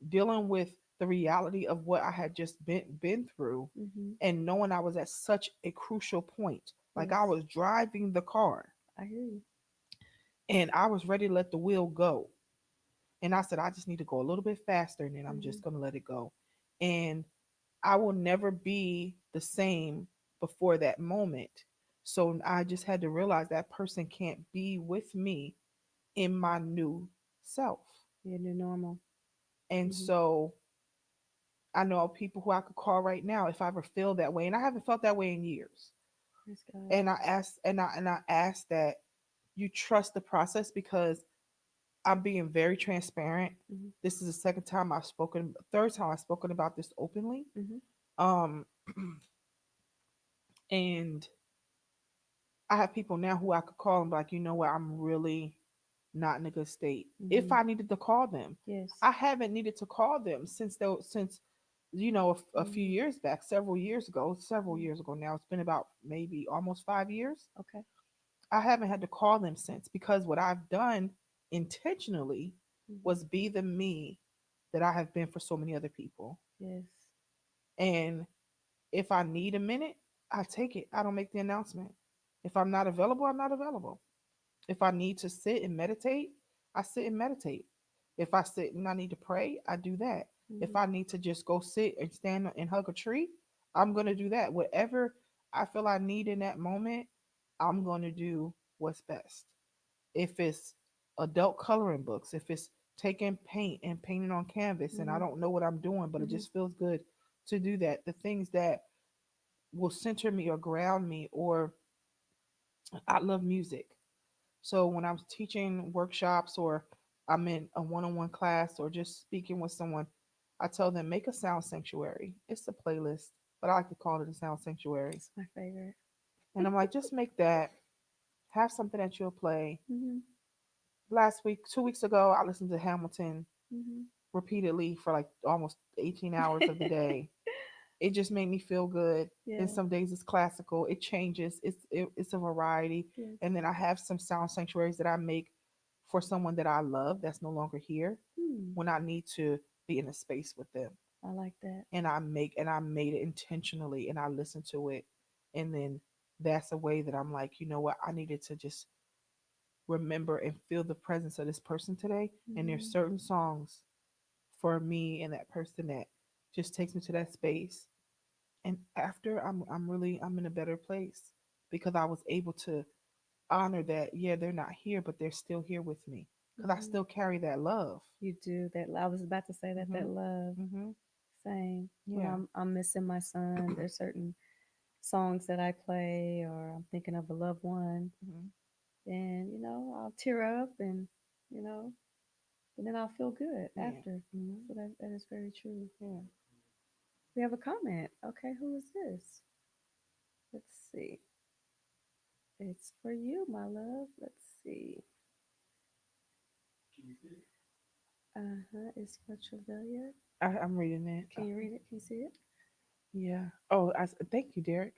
dealing with the reality of what I had just been through Mhm. and knowing I was at such a crucial point. Like I Yes. was driving the car I hear you. and I was ready to let the wheel go. And I said, I just need to go a little bit faster and then I'm Mhm. just going to let it go. And I will never be the same before that moment. So I just had to realize that person can't be with me in my new self. Your new normal. And Mhm. so I know people who I could call right now if I ever feel that way. And I haven't felt that way in years. Praise God. And I ask that you trust the process because I'm being very transparent. Mhm. This is the second time I've spoken, third time I've spoken about this openly. Mhm. Um, and I have people now who I could call and be like, you know what, I'm really not in a good state. If Mhm. I needed to call them, Yes. I haven't needed to call them since a few Mhm. years back, several Mhm. years ago now. It's been about maybe almost 5 years. Okay. I haven't had to call them since because what I've done intentionally Mhm. was be the me that I have been for so many other people. Yes. And if I need a minute, I take it. I don't make the announcement. If I'm not available, I'm not available. If I need to sit and meditate, I sit and meditate. If I sit and I need to pray, I do that. If Mhm. I need to just go sit and stand and hug a tree, I'm going to do that. Whatever I feel I need in that moment, I'm going to do what's best. If it's adult coloring books, if it's taking paint and painting on canvas, and I Mhm. don't know what I'm doing, but it Mhm. just feels good to do that. The things that will center me or ground me, or I love music. So when I'm teaching workshops or I'm in a one-on-one class or just speaking with someone, I tell them make a sound sanctuary. It's a playlist, but I like to call it a sound sanctuary. It's my favorite. And I'm like, just make that, have something that you'll play. Mhm. Last week, 2 weeks ago, I listened to Hamilton Mhm. repeatedly for like almost 18 hours of the day. It just made me feel good. Then Yeah. some days it's classical. It changes. It's a variety. Yes. And then I have some sound sanctuaries that I make for someone that I love that's no longer here Hmm. when I need to be in a space with them. I like that. And I made it intentionally and I listened to it. And then that's a way that I'm like, you know what, I needed to just remember and feel the presence of this person today. And there's Mhm. certain songs for me and that person that just takes me to that space. And after I'm in a better place because I was able to honor that, yeah, they're not here, but they're still here with me because I Hmm. still carry that love. You do that. I was about to say that Mm-hmm. love. Mm-hmm. Same. When Yeah. I'm missing my son, there's certain songs that I play, or I'm thinking of a loved one, Mm-hmm. and I'll tear up, and you know, and then I'll feel good Yeah. after. Mm-hmm. So that is very true. Yeah. We have a comment. Okay, who is this? Let's see. It's for you, my love. Let's see. It's for Trevilla. I'm reading it. Can you read it? Can you see it? Yeah. Oh, thank you, Derek.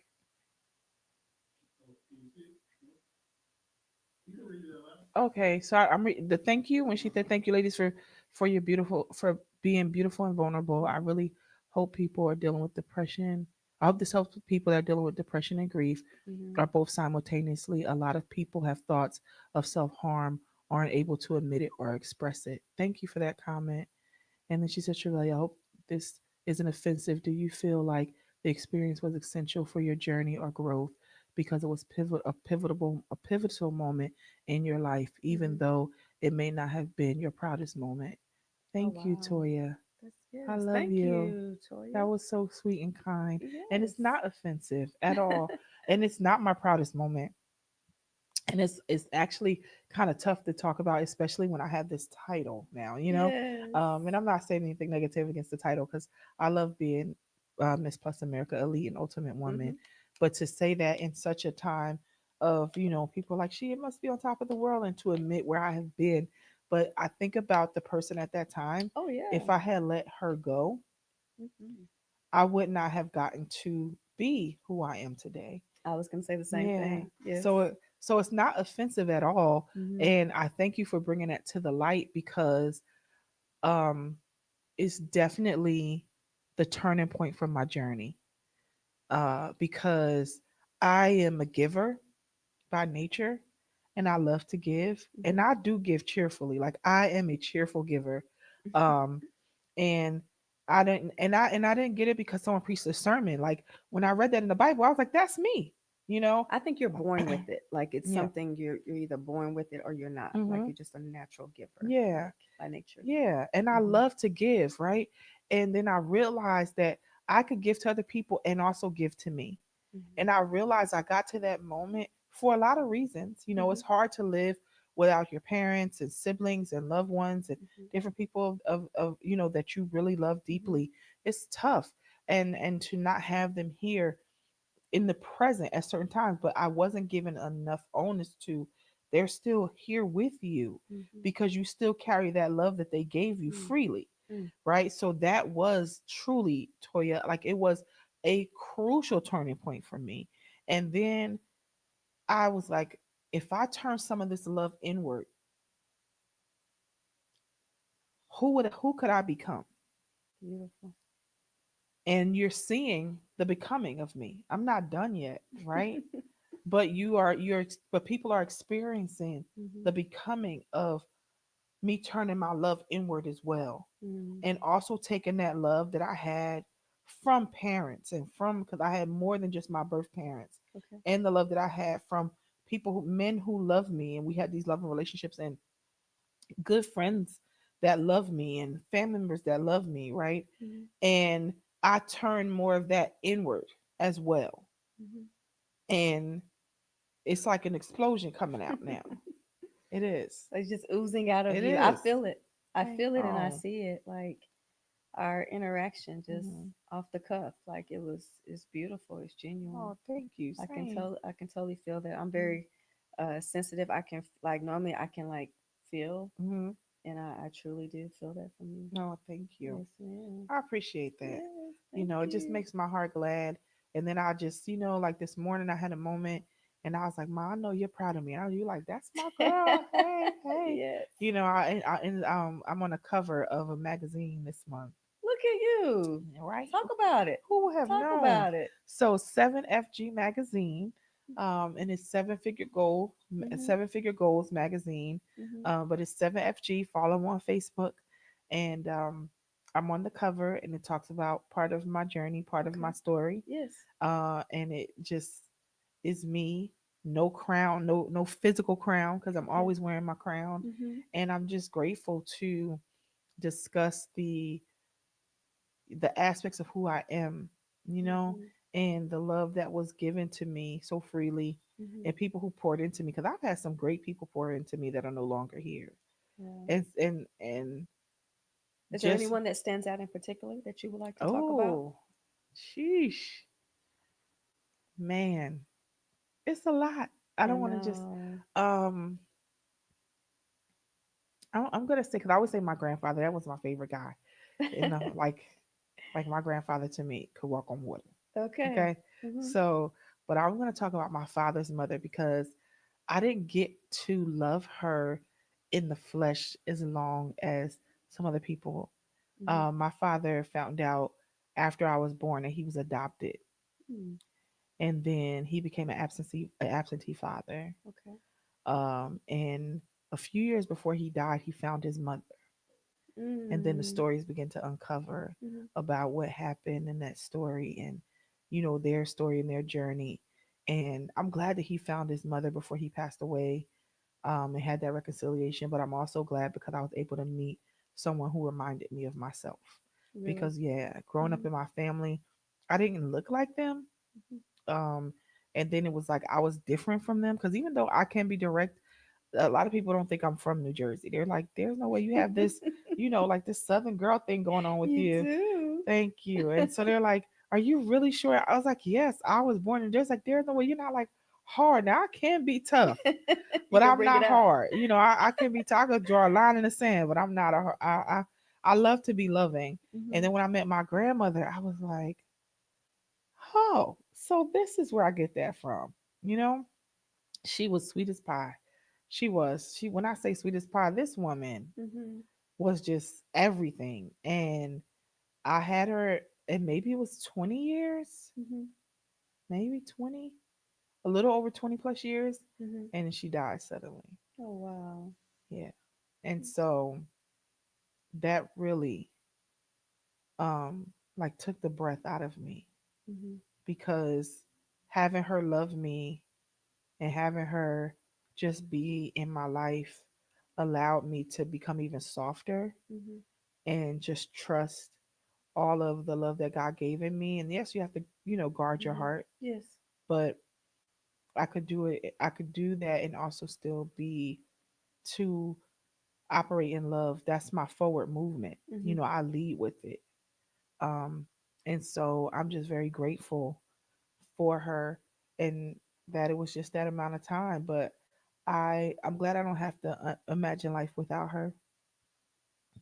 Okay, so I'm reading the thank you when she said thank you, ladies, for your beautiful for being beautiful and vulnerable. I really hope people are dealing with depression. I hope this helps people that are dealing with depression and grief, Mm-hmm. or both simultaneously. A lot of people have thoughts of self harm, aren't able to admit it or express it. Thank you for that comment. And then she said, Shirley, I hope this isn't offensive. Do you feel like the experience was essential for your journey or growth because it was a pivotal moment in your life, even Mm-hmm. though it may not have been your proudest moment? Oh Thank you, wow. Toya. That's I yes. love Thank you. you, Toya. That was so sweet and kind. And it's Yes. not offensive at all. And it's not my proudest moment, and it's actually kind of tough to talk about, especially when I have this title now, Yes. and I'm not saying anything negative against the title because I love being Miss Plus America Elite and Ultimate Mm-hmm. Woman, but to say that in such a time of people like she must be on top of the world, and to admit where I have been. But I think about the person at that time. Oh yeah. If I had let her go, Mm-hmm. I would not have gotten to be who I am today. I was gonna say the same Yeah. thing. Yes. So it's not offensive at all, Mm-hmm. and I thank you for bringing that to the light because um it's definitely the turning point from my journey. Because I am a giver by nature, and I love to give, and Mm-hmm. I do give cheerfully. Like I am a cheerful giver. Um and I didn't get it because someone preached a sermon. Like when I read that in the Bible, I was like, that's me, you know? I think you're born with it. Like it's Yeah. something you're either born with it or you're not. Like Hmm. you're just a natural giver, Yeah. like by nature. Yeah. And I Mm-hmm. love to give, right? And then I realized that I could give to other people and also give to me. Mm-hmm. And I realized I got to that moment for a lot of reasons. Mm-hmm. It's hard to live without your parents and siblings and loved ones and different people that you really love Mm-hmm. deeply. It's tough. And to not have them here in the present at certain times, but I wasn't given enough onus to. They're still here with you Mm-hmm. because you still carry that love that they gave you freely, Mm-hmm. right? So that was truly, Toya, like it was a crucial turning point for me. And then I was like, if I turn some of this love inward, who could I become? Beautiful. And you're seeing the becoming of me. I'm not done yet, right? But but people are experiencing Mm-hmm. the becoming of me turning my love inward as well, Mm. and also taking that love that I had from parents, and from because I had more than just my birth parents, Okay. and the love that I had from men who loved me, and we had these loving relationships, and good friends that love me, and family members that love me, right? Mm-hmm. And I turned more of that inward as well, Mm-hmm. and it's like an explosion coming out now. It is. It's just oozing out of It you. I is. feel it. I Thank. feel it and I Oh. see it. Like our interaction just Hmm. off the cuff. Like it's beautiful. It's genuine. Oh, thank you. Same. I can totally feel that. I'm very sensitive. I can like normally I can like feel Mm-hmm. and I truly do feel that from you. No, thank you. Yes, ma'am. I appreciate that. Yes, thank It just you. makes my heart glad. And then I just, like this morning, I had a moment, and I was like, "Ma, I know you're proud of me." And you like, "That's my girl. Hey, hey." Yes. I'm on a cover of a magazine this month, Look at you. right? Talk about it. Who would have Talk known? about it. So 7FG magazine, and it's Mm-hmm. 7 figure goals magazine, Mm-hmm. but it's 7FG. Follow them on Facebook, and I'm on the cover, and it talks about part of my journey, part of my Okay. story, Yes. and it just is me no crown, no physical crown, because I'm Yeah. always wearing my crown. Mm-hmm. And I'm just grateful to discuss the aspects of who I am, you know, Mm-hmm. and the love that was given to me so freely, Mm-hmm. and people who poured into me, because I've had some great people pour into me that are no longer here. Yeah. And Is there just, anyone that stands out in particular that you would like to talk about? oh, sheesh, man, it's a lot. I I don't want to just know. um I'm gonna say, because I always say my grandfather, that was my favorite guy. You know, like my grandfather to me could walk on water. Okay. Okay. Mm-hmm. So, but I'm going to talk about my father's mother, because I didn't get to love her in the flesh as long as some other people. Mm-hmm. My father found out after I was born that he was adopted, Mm. and then he became an absentee father. Okay. And a few years before he died, he found his mother, and then the Mm. stories begin to uncover Mm-hmm. about what happened in that story, and their story and their journey. And I'm glad that he found his mother before he passed away, and had that reconciliation. But I'm also glad because I was able to meet someone who reminded me of myself, Really. because yeah, growing up Mm-hmm. in my family, I didn't look like them. um and then it was like I was different from them, because even though I can be direct, a lot of people don't think I'm from New Jersey. They're like, there's no way you have this, like this Southern girl thing going on with You you. do. Thank you. And so they're like, are you really sure? I was like, yes, I was born in Jersey. Like, there's no way you're not like hard. Now I can be tough, You but gonna I'm bring it not out. hard. I can be tough. I could draw a line in the sand, but I'm not I love to be loving. And Mm-hmm. then when I met my grandmother, I was like, oh, so this is where I get that from. You know, she was sweet as pie. She when I say sweet as pie, this woman Mm-hmm. was just everything. And I had her, and maybe it was 20 years, Mm-hmm. maybe 20, a little over 20 plus years, Mm-hmm. and then she died suddenly. Oh wow. Yeah. And so that really like took the breath out of me, Mm-hmm. because having her love me and having her just be in my life allowed me to become even softer Mm-hmm. and just trust all of the love that God gave in me. And yes, you have to, guard your Mm-hmm. heart, Yes. but I could do it. I could do that and also still be to operate in love. That's my forward movement. Mm-hmm. I lead with it. Um, and so I'm just very grateful for her, and that it was just that amount of time. But I'm glad I don't have to imagine life without her,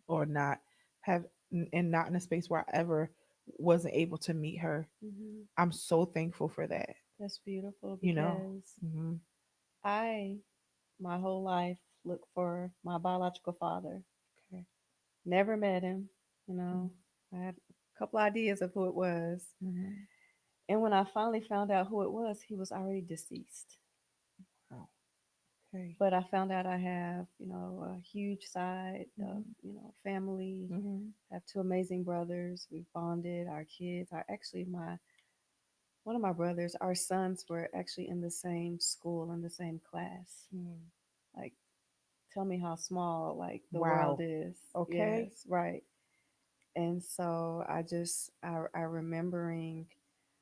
or not have, and not in a space where I ever wasn't able to meet her. Mm-hmm. I'm so thankful for that. That's beautiful You know. because Hmm. I, my whole life, looked for my biological father. Okay. Never met him. You know, I had a couple ideas of who it was. Mm-hmm. And when I finally found out who it was, he was already deceased. Wow. Okay. But I found out I have, a huge side of, Mm-hmm. family. Mm-hmm. I have two amazing brothers. We've bonded. Our kids are actually one of my brothers, our sons were actually in the same school, in the same class. Mm. Like, tell me how small, like, the world Wow. is. Okay. Yes, right. And so I remembering,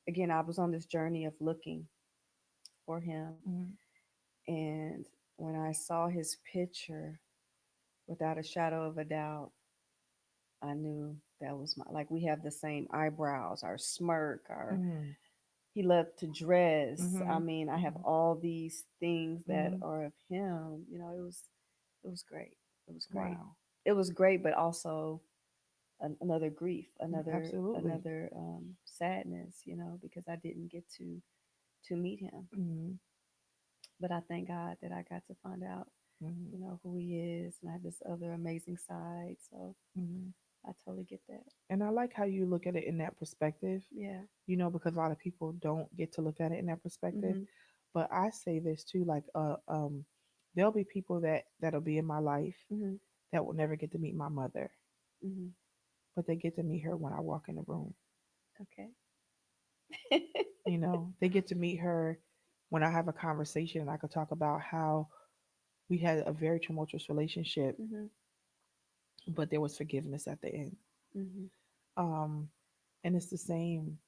again, I was on this journey of looking for him. Mm-hmm. And when I saw his picture, without a shadow of a doubt, I knew that was like, we have the same eyebrows, our smirk, our, Mm-hmm. he loved to dress. I Mm-hmm. mean, I have all these things that Mm-hmm. are of him. It was great. It was great. Wow. It was great, but also another grief, Absolutely. another sadness, because I didn't get to meet him. Mm-hmm. But I thank God that I got to find out, Mm-hmm. who he is, and I have this other amazing side. So Mm-hmm. I totally get that. And I like how you look at it in that perspective, Yeah. because a lot of people don't get to look at it in that perspective. Mhm. But I say this too, like, there'll be people that'll be in my life Mhm. that will never get to meet my mother, Mhm. but they get to meet her when I walk in the room. Okay. They get to meet her when I have a conversation and I could talk about how we had a very tumultuous relationship, Mm-hmm. but there was forgiveness at the end. Mm-hmm. Um, and it's the same,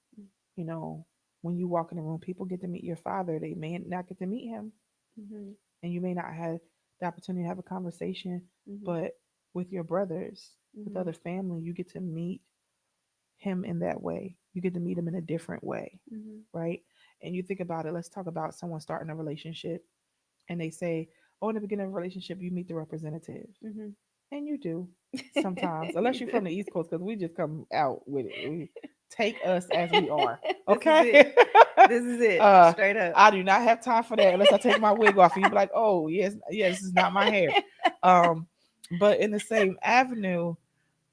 you know, when you walk in the room, people get to meet your father. They may not get to meet him, Mm-hmm. and you may not have the opportunity to have a conversation, Mm-hmm. but with your brothers, with Mm-hmm. other family, you get to meet him in that way. You get to meet him in a different way, Mm-hmm. right? And you think about it, let's talk about someone starting a relationship and they say, oh, in the beginning of a relationship, you meet the representative. Mm-hmm. And you do sometimes, You unless you're do. from the East Coast, because we just come out with it. We take us as we are. This is it. Okay. This is it. uh, Straight up. I do not have time for that unless I take my wig off and you be like, oh, yes, yes, this is not my hair. Um, but in the same avenue,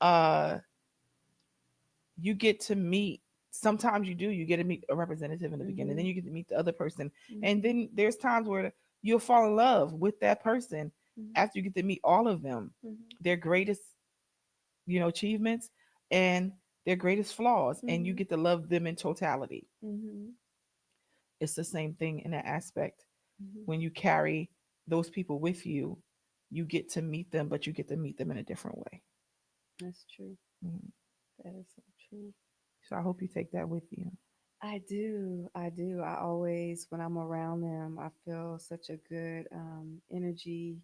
uh, you get to meet sometimes you get to meet a representative in the beginning, Mm-hmm. then you get to meet the other person, and Mm-hmm. then there's times where you'll fall in love with that person after you get to meet all of them, Mm-hmm. their greatest achievements and their greatest flaws, and you Mm-hmm. get to love them in totality. Mm-hmm. It's the same thing in that aspect. Mm-hmm. When you carry those people with you, you get to meet them, but you get to meet them in a different way. That's true. Mhm. That is so true. So I hope you take that with you. I do. I do. I always, when I'm around them, I feel such a good energy,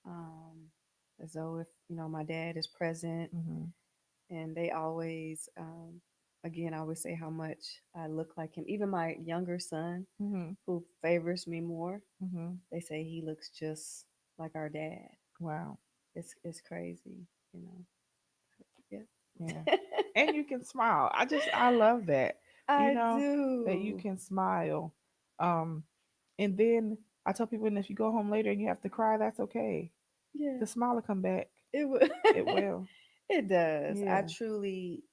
um, as though if, my dad is present, Hmm. and they always, again, I always say how much I look like him. Even my younger son, Hmm. who favors me more, Hmm. they say he looks just like our dad. Wow. It's crazy, you know. Yeah. Yeah. And you can smile. I love that. You I know, that you do. can smile. Um and then I tell people, and if you go home later and you have to cry, that's okay. Yeah. The smile will come back. It would. It will. It does. Yeah.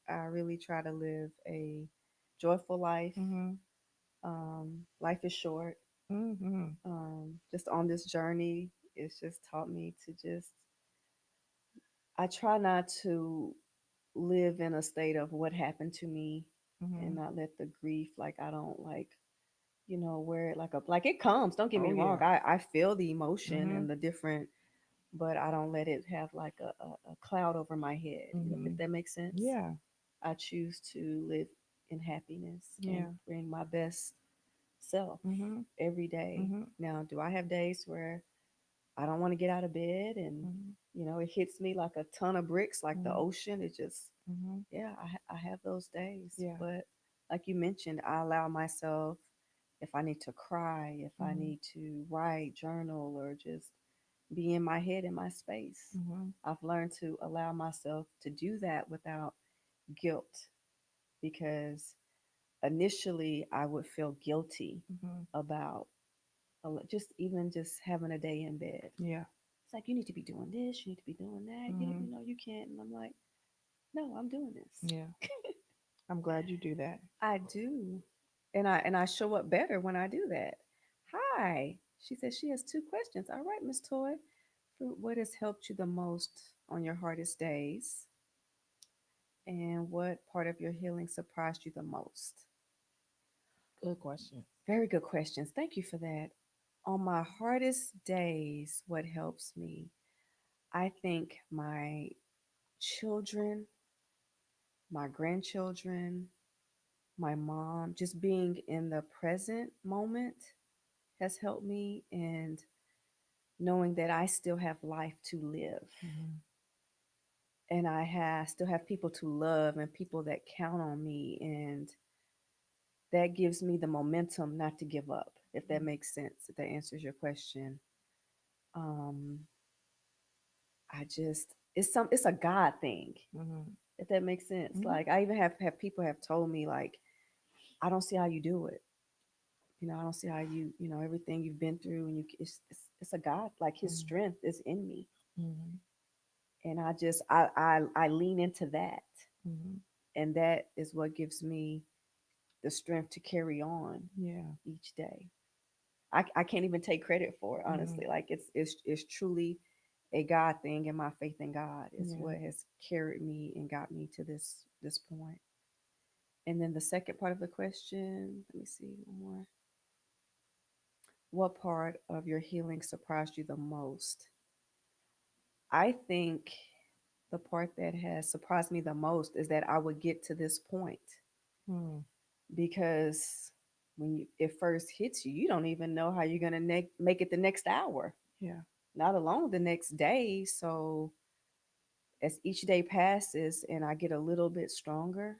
I really try to live a joyful life. Mhm. Life is short. Mhm. Just on this journey, it's just taught me to just, I try not to live in a state of what happened to me, and Mhm. not let the grief, like, I don't like, wear it like it comes. Don't get me Oh wrong. yeah. I feel the emotion Mhm. and the different, but I don't let it have like a cloud over my head, if Mhm. that makes sense. Yeah. I choose to live in happiness and Yeah. bring my best self Mhm. every day. Mhm. Now, do I have days where I don't want to get out of bed, and Mhm. it hits me like a ton of bricks, like the Mhm. ocean? It just, Mhm. yeah, I have those days. Yeah. But like you mentioned, I allow myself, if I need to cry, if I Mhm. need to write, journal, or just be in my head, in my space. Mhm. I've learned to allow myself to do that without guilt, because initially I would feel guilty Mhm. about just even just having a day in bed. Yeah. It's like, you need to be doing this, you need to be doing that. Mhm. You can't. And I'm like, no, I'm doing this. Yeah. I'm glad you do that. I do, and I show up better when I do that. Hi, she says she has two questions. All right, Miss Toy, what has helped you the most on your hardest days, and what part of your healing surprised you the most? Good question. Very good questions. Thank you for that. On my hardest days, what helps me? I think my children, my grandchildren, my mom, just being in the present moment has helped me, and knowing that I still have life to live, Mhm. and still have people to love and people that count on me, and that gives me the momentum not to give up, if that makes sense, if that answers your question. Um, it's a God thing, Mhm. if that makes sense. Mhm. Like, I even have people have told me, like, I don't see how you do it. I don't see how everything you've been through, and it's a God, like His Mhm. strength is in me, Mhm. and I lean into that, Mhm. and that is what gives me the strength to carry on Yeah. each day. I can't even take credit for it, Mhm. honestly. Like, it's truly a God thing, and my faith in God is Yeah. what has carried me and got me to this point. And then the second part of the question, let me see one more. What part of your healing surprised you the most? I think the part that has surprised me the most is that I would get to this point, Mm, because when it first hits you, you don't even know how you're going to make it the next hour, yeah. not alone the next day. So as each day passes and I get a little bit stronger,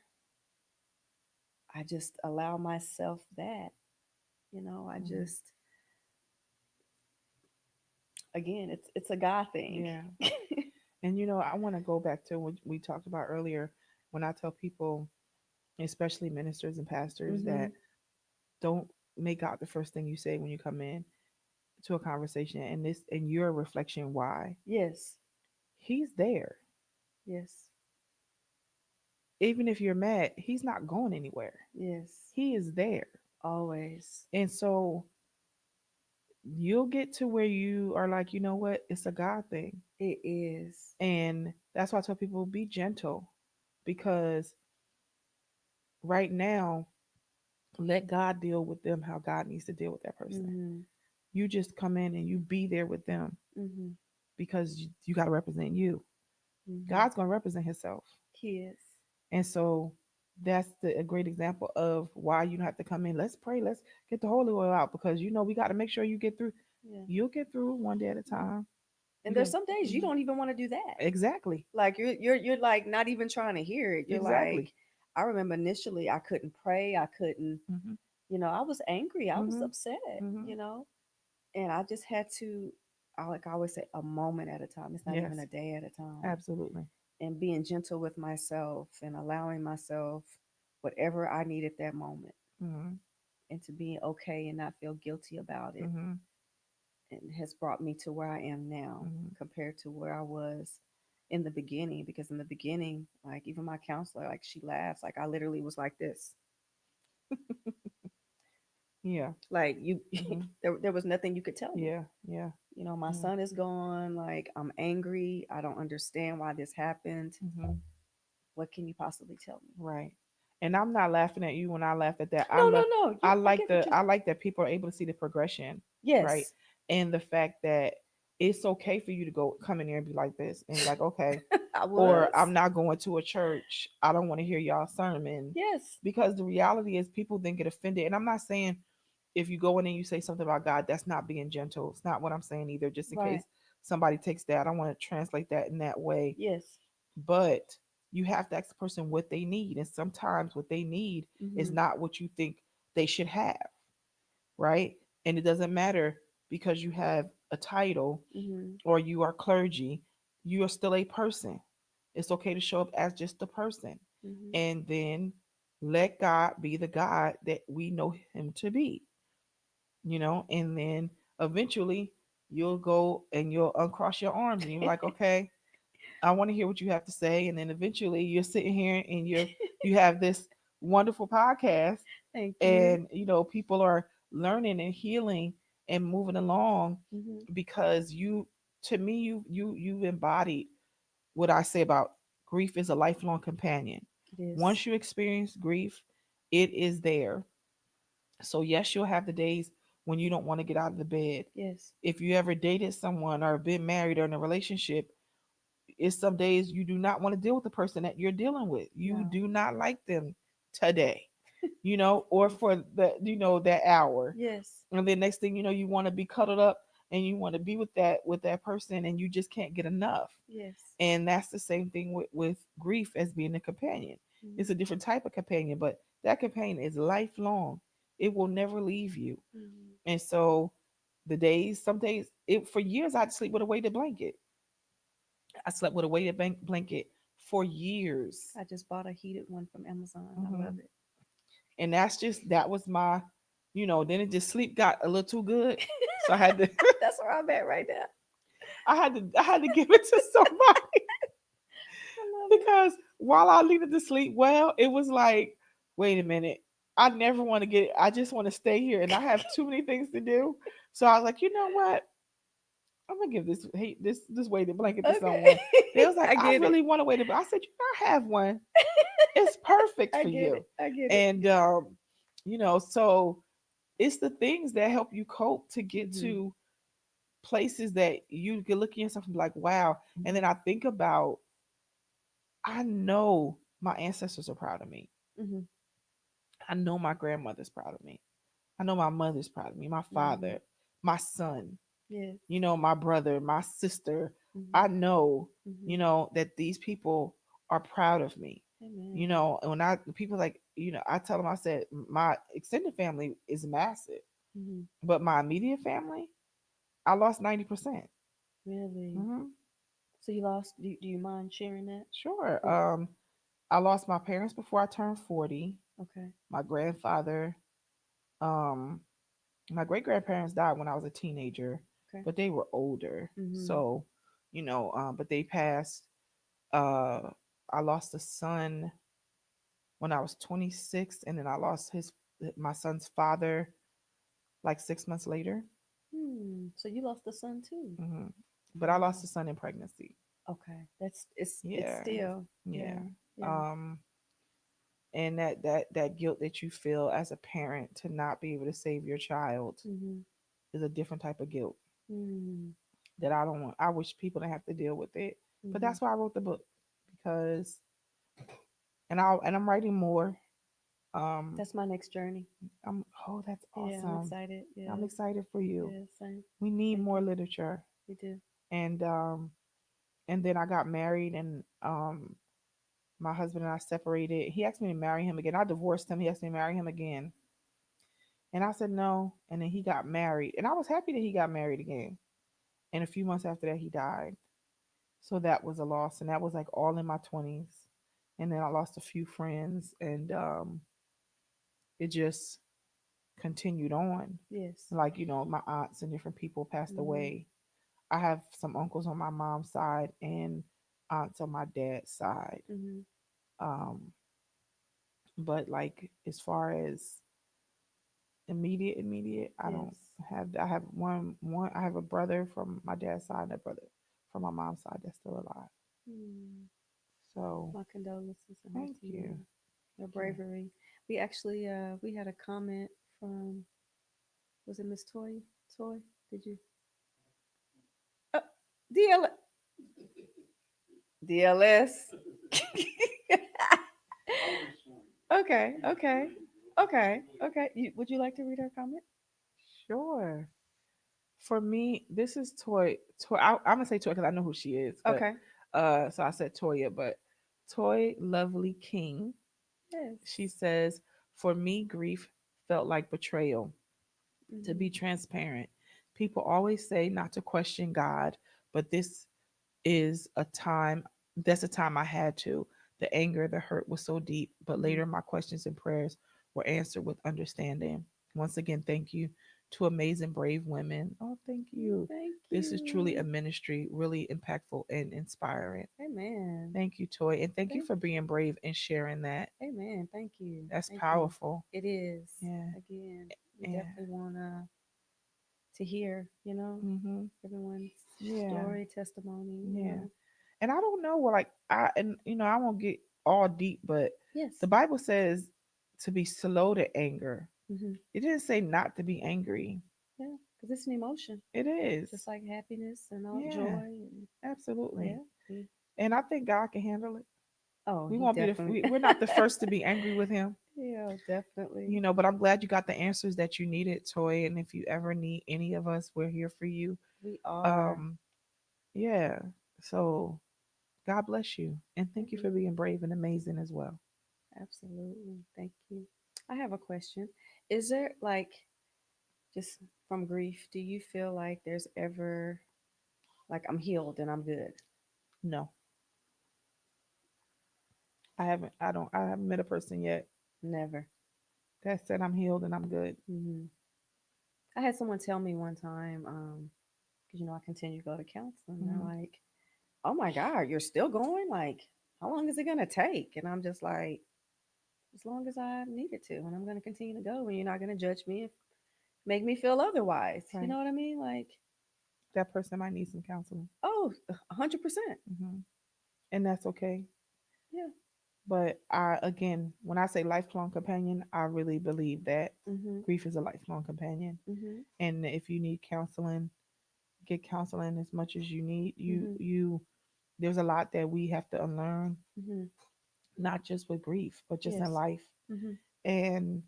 I just allow myself that, I Mm, just, again, it's a God thing. yeah. And I want to go back to what we talked about earlier when I tell people, especially ministers and pastors, Hmm. that don't make God the first thing you say when you come in to a conversation, and your reflection why. Yes. He's there. Yes. Even if you're mad, he's not going anywhere. Yes. He is there. Always. And so you'll get to where you are like, you know what? It's a God thing. It is. And that's why I tell people be gentle, because right now, let God deal with them how God needs to deal with that person. Hmm. You just come in and you be there with them, Hmm. because you got to represent you. Hmm. God's going to represent himself. He is. And so that's a great example of why you don't have to come in. Let's pray. Let's get the holy oil out, because we got to make sure you get through. Yeah. You'll get through one day at a Yeah. time. And You there's can some days you don't even want to do that. exactly, Like you're like not even trying to hear it. You're exactly. like, I remember initially I couldn't pray. I couldn't, Hmm. I was angry. I was Hmm. upset, Hmm. and I just had to, like I always say, a moment at a time. It's not even Yes, a day at a time. absolutely. And being gentle with myself and allowing myself whatever I need at that moment, Hmm. and to be okay and not feel guilty about it, Hmm. and has brought me to where I am now Hmm. compared to where I was in the beginning. Because in the beginning, like even my counselor, like she laughs, like I literally was like this, Yeah. like you, Hmm. there was nothing you could tell me. Yeah. Yeah. My Yeah. son is gone. Like I'm angry. I don't understand why this happened. Hmm. What can you possibly tell me? Right. And I'm not laughing at you when I laugh at that. No, no, no. I I like get what the you I mean. like that people are able to see the progression, right? Yes, And the fact that it's okay for you to go come in there and be like this and be like, okay, I or was. I'm not going to a church. I don't want to hear y'all sermon, Yes, because the reality is people then get offended. And I'm not saying if you go in and you say something about God, that's not being gentle. It's not what I'm saying either. Just in right. case somebody takes that, I don't want to translate that in that way, Yes. but you have to ask the person what they need, and sometimes what they need is Mm-hmm. not what you think they should have, right? And it doesn't matter because you have a title Mm-hmm. or you are clergy, you are still a person. It's okay to show up as just a person, Mm-hmm. and then let God be the God that we know him to be, and then eventually you'll go and you'll uncross your arms and you're like, okay, I want to hear what you have to say. And then eventually you're sitting here and you have this wonderful podcast, Thank you. and people are learning and healing and moving along, Mm-hmm. because to me, you've embodied what I say about grief is a lifelong companion. It is. Once you experience grief, it is there. So yes, you'll have the days when you don't want to get out of the bed. Yes. If you ever dated someone or been married or in a relationship, it's some days you do not want to deal with the person that you're dealing with. You No. do not like them today, or for that hour. Yes. And then next thing you know, you want to be cuddled up and you want to be with that person, and you just can't get enough. Yes. And that's the same thing with grief as being a companion. It's Mm-hmm. a different type of companion, but that companion is lifelong. It will never leave you. Mm-hmm. And so some days, for years, I'd sleep with a weighted blanket. I slept with a weighted blanket for years. I just bought a heated one from Amazon. I Hmm. love it. And that was my, then it just sleep got a little too good. So I had to, That's where I'm at right now. I had to give it to somebody, I love it. because while I needed to sleep well, it was like, wait a minute. I never want to I just want to stay here, and I have too many things to do. So I was like, you know what? I'm gonna give this weighted blanket to Okay. someone. They was like, I I get it. really want to weighted. I said, I have one. It's perfect I for get you. it. I get it. And so it's the things that help you cope to get Mhm. to places that you can look at yourself and be like, wow. And then Mhm. I think about, I know my ancestors are proud of me. Mhm. I know my grandmother's proud of me. I know my mother's proud of me, my Mhm. father, my son, Yes. my brother, my sister. I Mhm. know, Mhm. that these people are proud of me. Amen. And when people like, I tell them, I said, my extended family is massive, Mhm. but my immediate family, I lost 90%. Really. Hmm. So you lost. Do you mind sharing that? Sure. Who? I lost my parents before I turned 40. Okay. My grandfather, um, my great grandparents died when I was a teenager, Okay. but they were older. Mhm. So, but they passed. Uh, I lost a son when I was 26, and then I lost my son's father like 6 months later. Hmm. So you lost a son too. Hmm. But I lost Wow. a son in pregnancy. Okay. It's Yeah, still, yeah. yeah, yeah. Um, and that guilt that you feel as a parent to not be able to save your child Mhm. is a different type of guilt Mhm. that I don't want. I wish people didn't have to deal with it, but Mhm. that's why I wrote the book, because I'm writing more. Um, That's my next journey. oh, that's Yeah, I'm awesome. excited. I'm Yes. excited for you. Yes. Same. We need Thank more you. literature. We do. And then I got married, and my husband and I separated. He asked me to marry him again. I divorced him. He asked me to marry him again. And I said no. And then he got married. And I was happy that he got married again. And a few months after that, he died. So that was a loss. And that was like all in my 20s. And then I lost a few friends. And it just continued on. Yes. Like, my aunts and different people passed Mhm. away. I have some uncles on my mom's side and aunts on my dad's side. Mhm. Um, but like as far as immediate, I don't Yes. have. I have one. I have a brother from my dad's side and a brother from my mom's side that's still alive. Hmm. So My condolences and heart thank to you. you. Your Thank you. bravery. We actually we had a comment from, was it Miss Toy? Toy? Did you? Oh, DL DLS. Okay, okay, okay, okay. Would you like to read her comment? Sure. For me, this is Toy. Toy. I'm gonna say Toy because I know who she is. But Okay. so I said Toya, but Toy Lovely King. Yes. She says, "For me, grief felt like betrayal. To Mm-hmm. be transparent, people always say not to question God, but is a time that's a time I had to. The anger, the hurt was so deep, but Mm-hmm. later my questions and prayers were answered with understanding. Once again, thank you to amazing, brave women. Oh, thank you. Thank This is truly a you. ministry, really impactful and inspiring. Amen. Thank you, Toy, and thank you Thank for being brave and sharing that. Amen. Thank you. That's Thank you. powerful. It is. Yeah, Again, we yeah, definitely want to hear, mm-hmm, everyone's yeah, story, testimony. yeah. And I don't know what like I won't get all deep, but the Yes. Bible says to be slow to anger. Hmm. It didn't say not to be angry. Yeah, because it's an emotion, It just is. like happiness and all Yeah, joy. And absolutely. yeah, we, And I think God can handle it. oh, We he won't be definitely, we're not the first to be angry with him, yeah, definitely. but I'm glad you got the answers that you needed, Toy. And if you ever need any of us, we're here for you. We are. Um, yeah. So God bless you. And thank you for Amen. being brave and amazing as well. Absolutely. Thank you. I have a question. Is there like, just from grief, do you feel like there's ever like I'm healed and I'm good? No, I haven't met a person yet Never. that said I'm healed and I'm good. Hmm. I had someone tell me one time, because I continue to go to counseling. They're Hmm. like, "Oh my God, you're still going? Like, how long is it gonna take?" And I'm just like, "As long as I need it to, and I'm gonna continue to go. And you're not gonna judge me if make me feel otherwise. You Right. know what I mean? Like, That person might need some counseling. oh, 100%. Hmm. And that's okay. Yeah, But I, again, when I say lifelong companion, I really believe that Mhm. grief is a lifelong companion. Mhm. And if you need counseling, get counseling as much as you need. Mhm. There's a lot that we have to unlearn, Mhm. not just with grief, but just in Yes. life. Mhm. And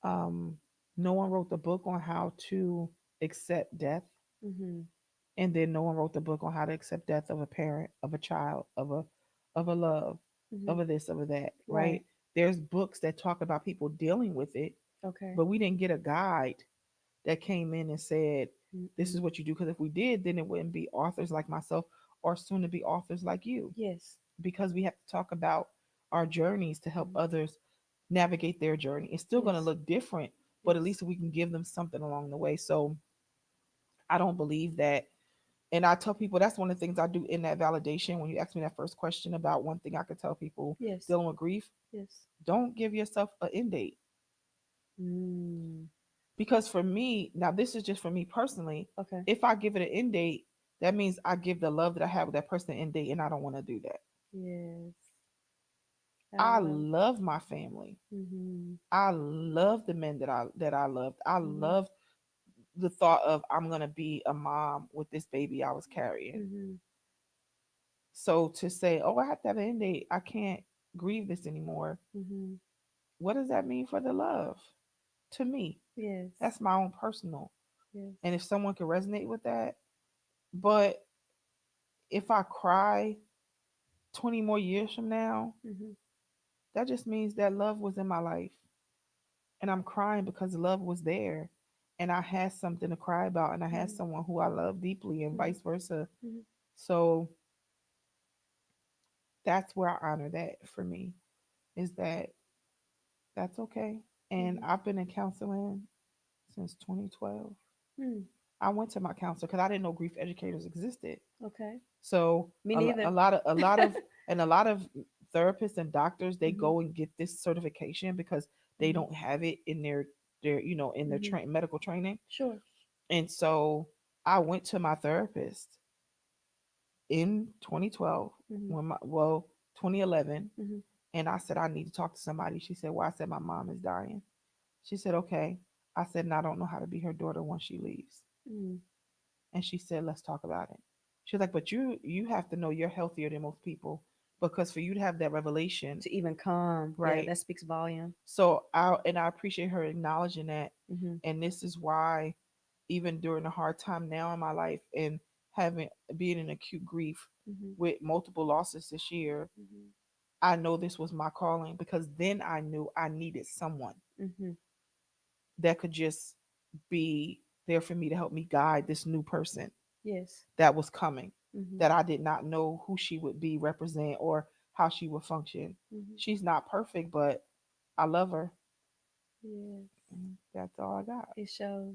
um, no one wrote the book on how to accept death, Mhm. and then no one wrote the book on how to accept death of a parent, of a child, of a love, of Mhm. a this, of a that. Right. Right? There's books that talk about people dealing with it, Okay. but we didn't get a guide that came in and said this Mm-mm. is what you do. Because if we did, then it wouldn't be authors like myself or soon to be authors like you. Yes. Because we have to talk about our journeys to help Mhm. others navigate their journey. It's still going to Yes. look different, but at Yes. least we can give them something along the way. So I don't believe that. And I tell people that's one of the things I do in that validation. When you ask me that first question about one thing I could tell people Yes. dealing with grief, Yes. don't give yourself an end date. Mm. Because for me, now this is just for me personally, Okay. if I give it an end date, that means I give the love that I have with that person an end date, and I don't want to do that. Yes. I I love. love my family. Mhm. I love the men that I loved. I Mhm. love the thought of I'm gonna be a mom with this baby I was carrying. Mhm. So to say, oh, I have to have an end date, I can't grieve this anymore. Mhm. What does that mean for the love? To me, Yes. that's my own personal. Yes. And if someone can resonate with that, but if I cry 20 more years from now, Mhm. that just means that love was in my life. And I'm crying because love was there. And I had something to cry about, and I had Mhm. someone who I love deeply, and Mhm. vice versa. Mhm. So that's where I honor that for me, is that that's okay. And Mhm. I've been in counseling since 2012. Mm. I went to my counselor because I didn't know grief educators existed. Okay. So Me a neither. lot of a lot of therapists and doctors, they Mhm. go and get this certification because they Mhm. don't have it in their in their Mhm. medical training. Sure. And so I went to my therapist in 2012, Mhm. when 2011, Mhm. and I said I need to talk to somebody. She said, "Well," I said, "My mom is dying." She said, "Okay." I said, "And I don't know how to be her daughter once she leaves." Mm. And she said, "Let's talk about it." She was like, "But you have to know you're healthier than most people, because for you to have that revelation, To even come, yeah, right?" that speaks volume. So I appreciate her acknowledging that. Mhm. And this is why, even during a hard time now in my life, and having being in acute grief Mhm. with multiple losses this year, Mhm. I know this was my calling, because then I knew I needed someone Mhm. that could just be there for me to help me guide this new person Yes. that was coming, Mhm. that I did not know who she would be, represent, or how she would function. Mhm. She's not perfect, but I love her. Yes. That's all I got. It shows.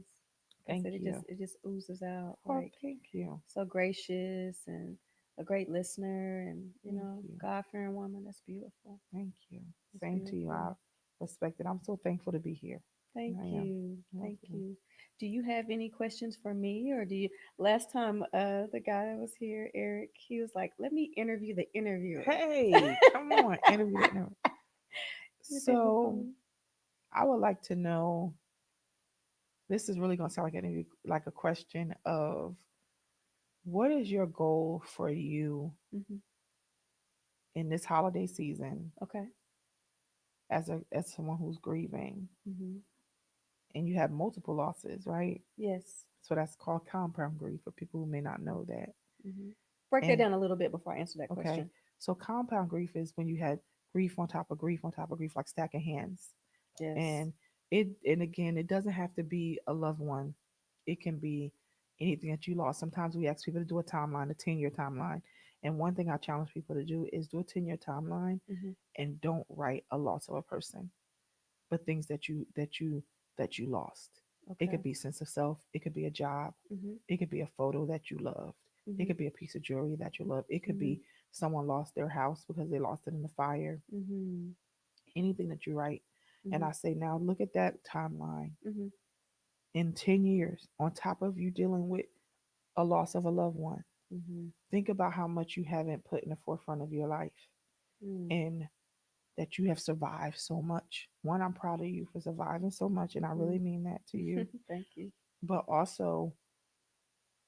Like I Thank said, it just you. it just oozes out Oh, like thank you. so gracious and a great listener and Thank you. God fearing woman. That's beautiful. Thank you. That's Same to you. beautiful. I respect it. I'm so thankful to be here. Thank I am. you. Love Thank you. you. Do you have any questions for me or do you last time the guy that was here, Eric, he was like, let me interview the interviewer. Hey, come on, interview that. No. Isn't that just So fun? I would like to know. This is really going to sound like an interview, like a question of, what is your goal for you Hmm. in this holiday season, Okay. as someone who's grieving, Hmm. and you have multiple losses, right? Yes. So that's called compound grief, for people who may not know that. Hmm. Break that And down a little bit before I answer that okay, question. so compound grief is when you had grief on top of grief on top of grief, like stacking hands. Yes. And again, it doesn't have to be a loved one. It can be anything that you lost. Sometimes we ask people to do a timeline, a 10-year timeline. And one thing I challenge people to do is do a 10-year timeline, Hmm. and don't write a loss of a person, but things that you lost. It could Okay. be sense of self, it could be a job, Hmm. it could be a photo that you loved, it Hmm. could be a piece of jewelry that you love, it could Hmm. be someone lost their house because they lost it in the fire. Hmm. Anything that you write. And Hmm. I say, now look at that timeline Hmm. in 10 years, on top of you dealing with a loss of a loved one. Hmm. Think about how much you haven't put in the forefront of your life. Hmm. And that you have survived so much. One, I'm proud of you for surviving so much, and I really Mm. mean that to you. Thank you. But also,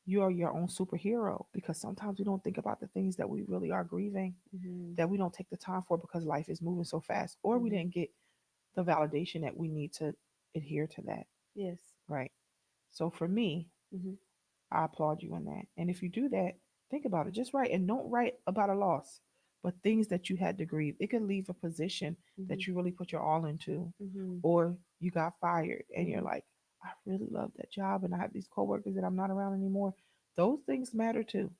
you are your own superhero because sometimes we don't think about the things that we really are grieving, Hmm. that we don't take the time for because life is moving so fast, or we Hmm. didn't get the validation that we need to adhere to that. Yes. Right. So for me, Hmm. I applaud you in that. And if you do that, think about it. Just write and don't write about a loss, but things that you had to grieve. It could leave a position Hmm. that you really put your all into, Hmm. or you got fired and you're Hmm. like, I really love that job and I have these coworkers that I'm not around anymore. Those things matter too,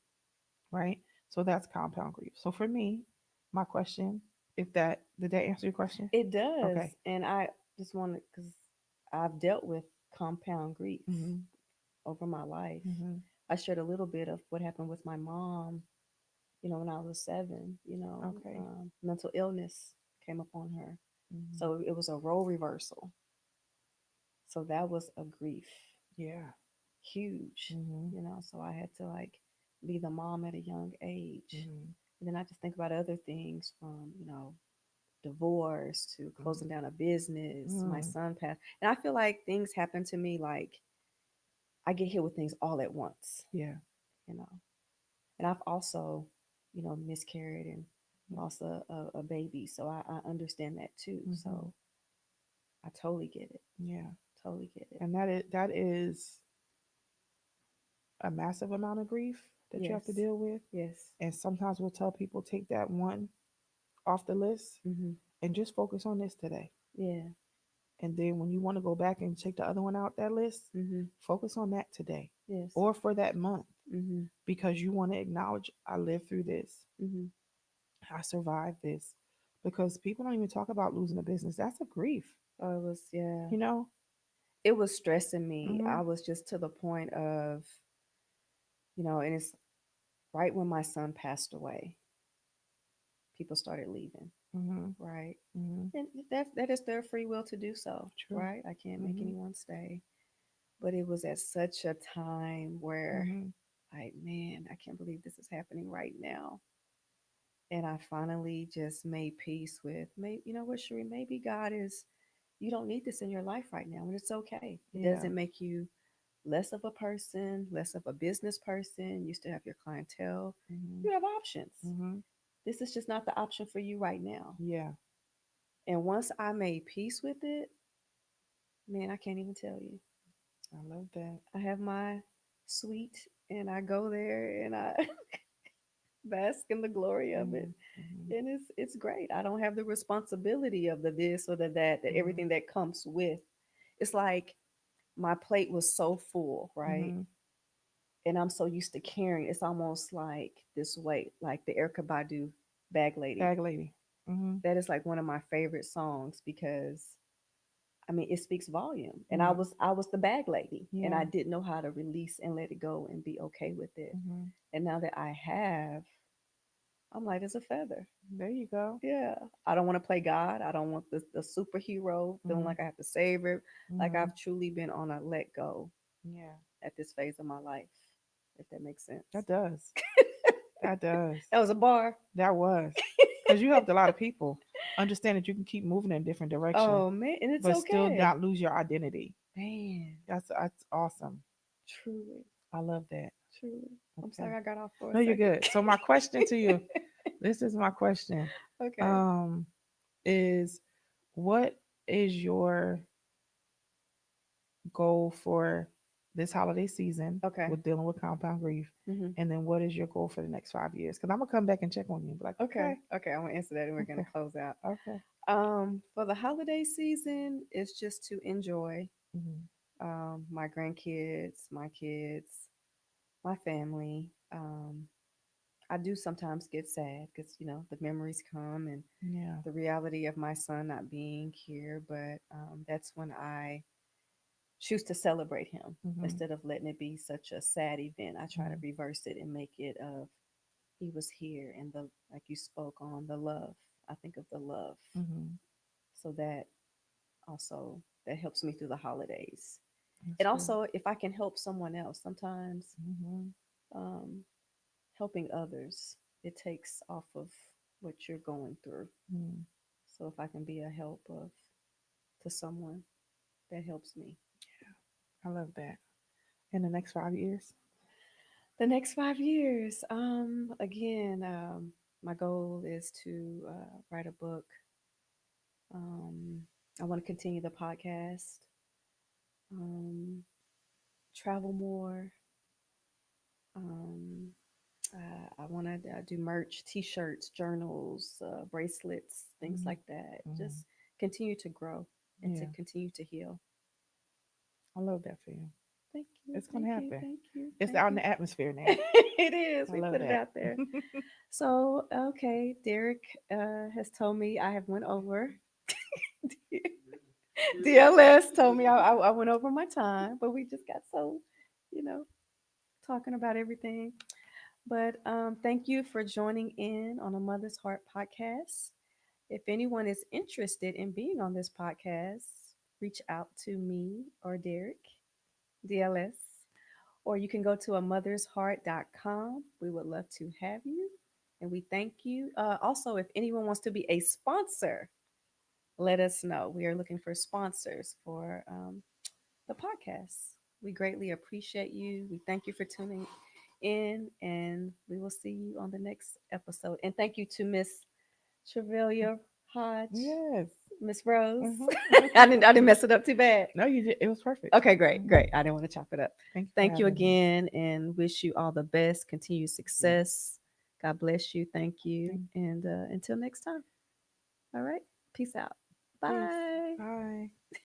right? So that's compound grief. So for me, my question, if that did that answer your question? It does. Okay. And I just want to, because I've dealt with compound grief Mhm. over my life. Mhm. I shared a little bit of what happened with my mom, when I was 7, Okay. mental illness came upon her. Mhm. So it was a role reversal. So that was a grief, Yeah. huge, Mhm. So I had to like be the mom at a young age. Mhm. And then I just think about other things from, divorce to closing down a business. My Mhm. son passed. And I feel like things happen to me like I get hit with things all at once, Yeah. you know. And I've also, miscarried and lost a baby. So I understand that too. Mhm. So I totally get it. Yeah. Totally get it. And that is a massive amount of grief that you have to Yes. deal with. Yes. And sometimes we'll tell people take that one off the list Hmm. and just focus on this today. Yeah. And then when you want to go back and take the other one out that list, Hmm. focus on that today Yes. or for that month Hmm. because you want to acknowledge I lived through this. Hmm. I survived this. Because people don't even talk about losing a business. That's a grief, Oh, it was, yeah. you know? It was stressing me. Mhm. I was just to the point of, and it's right when my son passed away, people started leaving, Mhm. right? Mhm. And that is their free will to do so, True. right? I can't make Mhm. anyone stay. But it was at such a time where, Mhm. like, man, I can't believe this is happening right now. And I finally just made peace with, maybe, you know what, Sheree, maybe God is, you don't need this in your life right now, and it's okay. It Yeah. doesn't make you less of a person, less of a business person. You still have your clientele. Mhm. You have options. Mhm. This is just not the option for you right now. Yeah. And once I made peace with it, man, I can't even tell you. I love that. I have my suite and I go there and I bask in the glory of it. Mhm. Mhm. And it's great. I don't have the responsibility of the this or the that Mhm. everything that comes with. It's like my plate was so full, right? Mhm. And I'm so used to carrying. It's almost like this weight, like the Erica Badu Bag Lady. Bag lady. Mhm. That is like one of my favorite songs because I mean it speaks volume. And I Yeah. was I was the bag lady and I Yeah. didn't know how to release and let it go and be okay with it. Mhm. And now that I have, I'm light as a feather. There you go. Yeah. I don't want to play God. I don't want the superhero feeling Mhm. like I have to save her. Like Mhm. I've truly been on a let go Yeah. at this phase of my life, if that makes sense. That does. That does. That was a bar. That was. Because you helped a lot of people understand that you can keep moving in a different direction, Oh man, and it's but still okay. not lose your identity. Man, That's awesome. truly, I love that. truly. I'm Okay. sorry I got off for a No, you're second. good. So my question to you, this is my question. Okay. Um, is what is your goal for this holiday season Okay. with dealing with compound grief? Hmm. And then what is your goal for the next 5 years? Because I'm gonna come back and check on you. Be like, Okay. okay, Okay. I'm gonna answer that, and we're gonna okay, close out. okay. For the holiday season, it's just to enjoy Hmm. my grandkids, my kids, my family. I do sometimes get sad because the memories come and Yeah. the reality of my son not being here, but that's when I choose to celebrate him Hmm. instead of letting it be such a sad event. I try to Hmm. reverse it and make it of he was here and the like you spoke on the love. I think of the love. Hmm. So that also that helps me through the holidays. That's And good. also if I can help someone else, sometimes Hmm. um, helping others, it takes off of what you're going through. Hmm. So if I can be a help of to someone, that helps me. I love that. In the next 5 years. The next 5 years, again, my goal is to write a book. Um, I want to continue the podcast, um, travel more. Um, I want to do merch, T-shirts, journals, bracelets, things Hmm. like that. Hmm. Just continue to grow and to Yeah, continue to heal. I love that for you. Thank you, It's gonna thank you, happen. thank you, It's thank out in you. the atmosphere now. It is. I We love put it that. out there. So, okay, Derek has told me I have went over. DLS told me I went over my time, but we just got so, you know, talking about everything. But thank you for joining in on a Mother's Heart podcast. If anyone is interested in being on this podcast, reach out to me or Derek, DLS, or you can go to a mothersheart.com. We would love to have you. And we thank you. Also, if anyone wants to be a sponsor, let us know. We are looking for sponsors for the podcast. We greatly appreciate you. We thank you for tuning in, and we will see you on the next episode. And thank you to Miss Trevilla Hodge, Yes. Miss Rose. Hmm. I didn't mess it up too bad. No, you did. It was perfect. Okay, great, Hmm. great. I didn't want to chop it up. Thank you for Thank you having me. again, and wish you all the best, continued success. God bless you. Thank you, Thank and until next time. All right, peace out. Peace. Bye. Bye.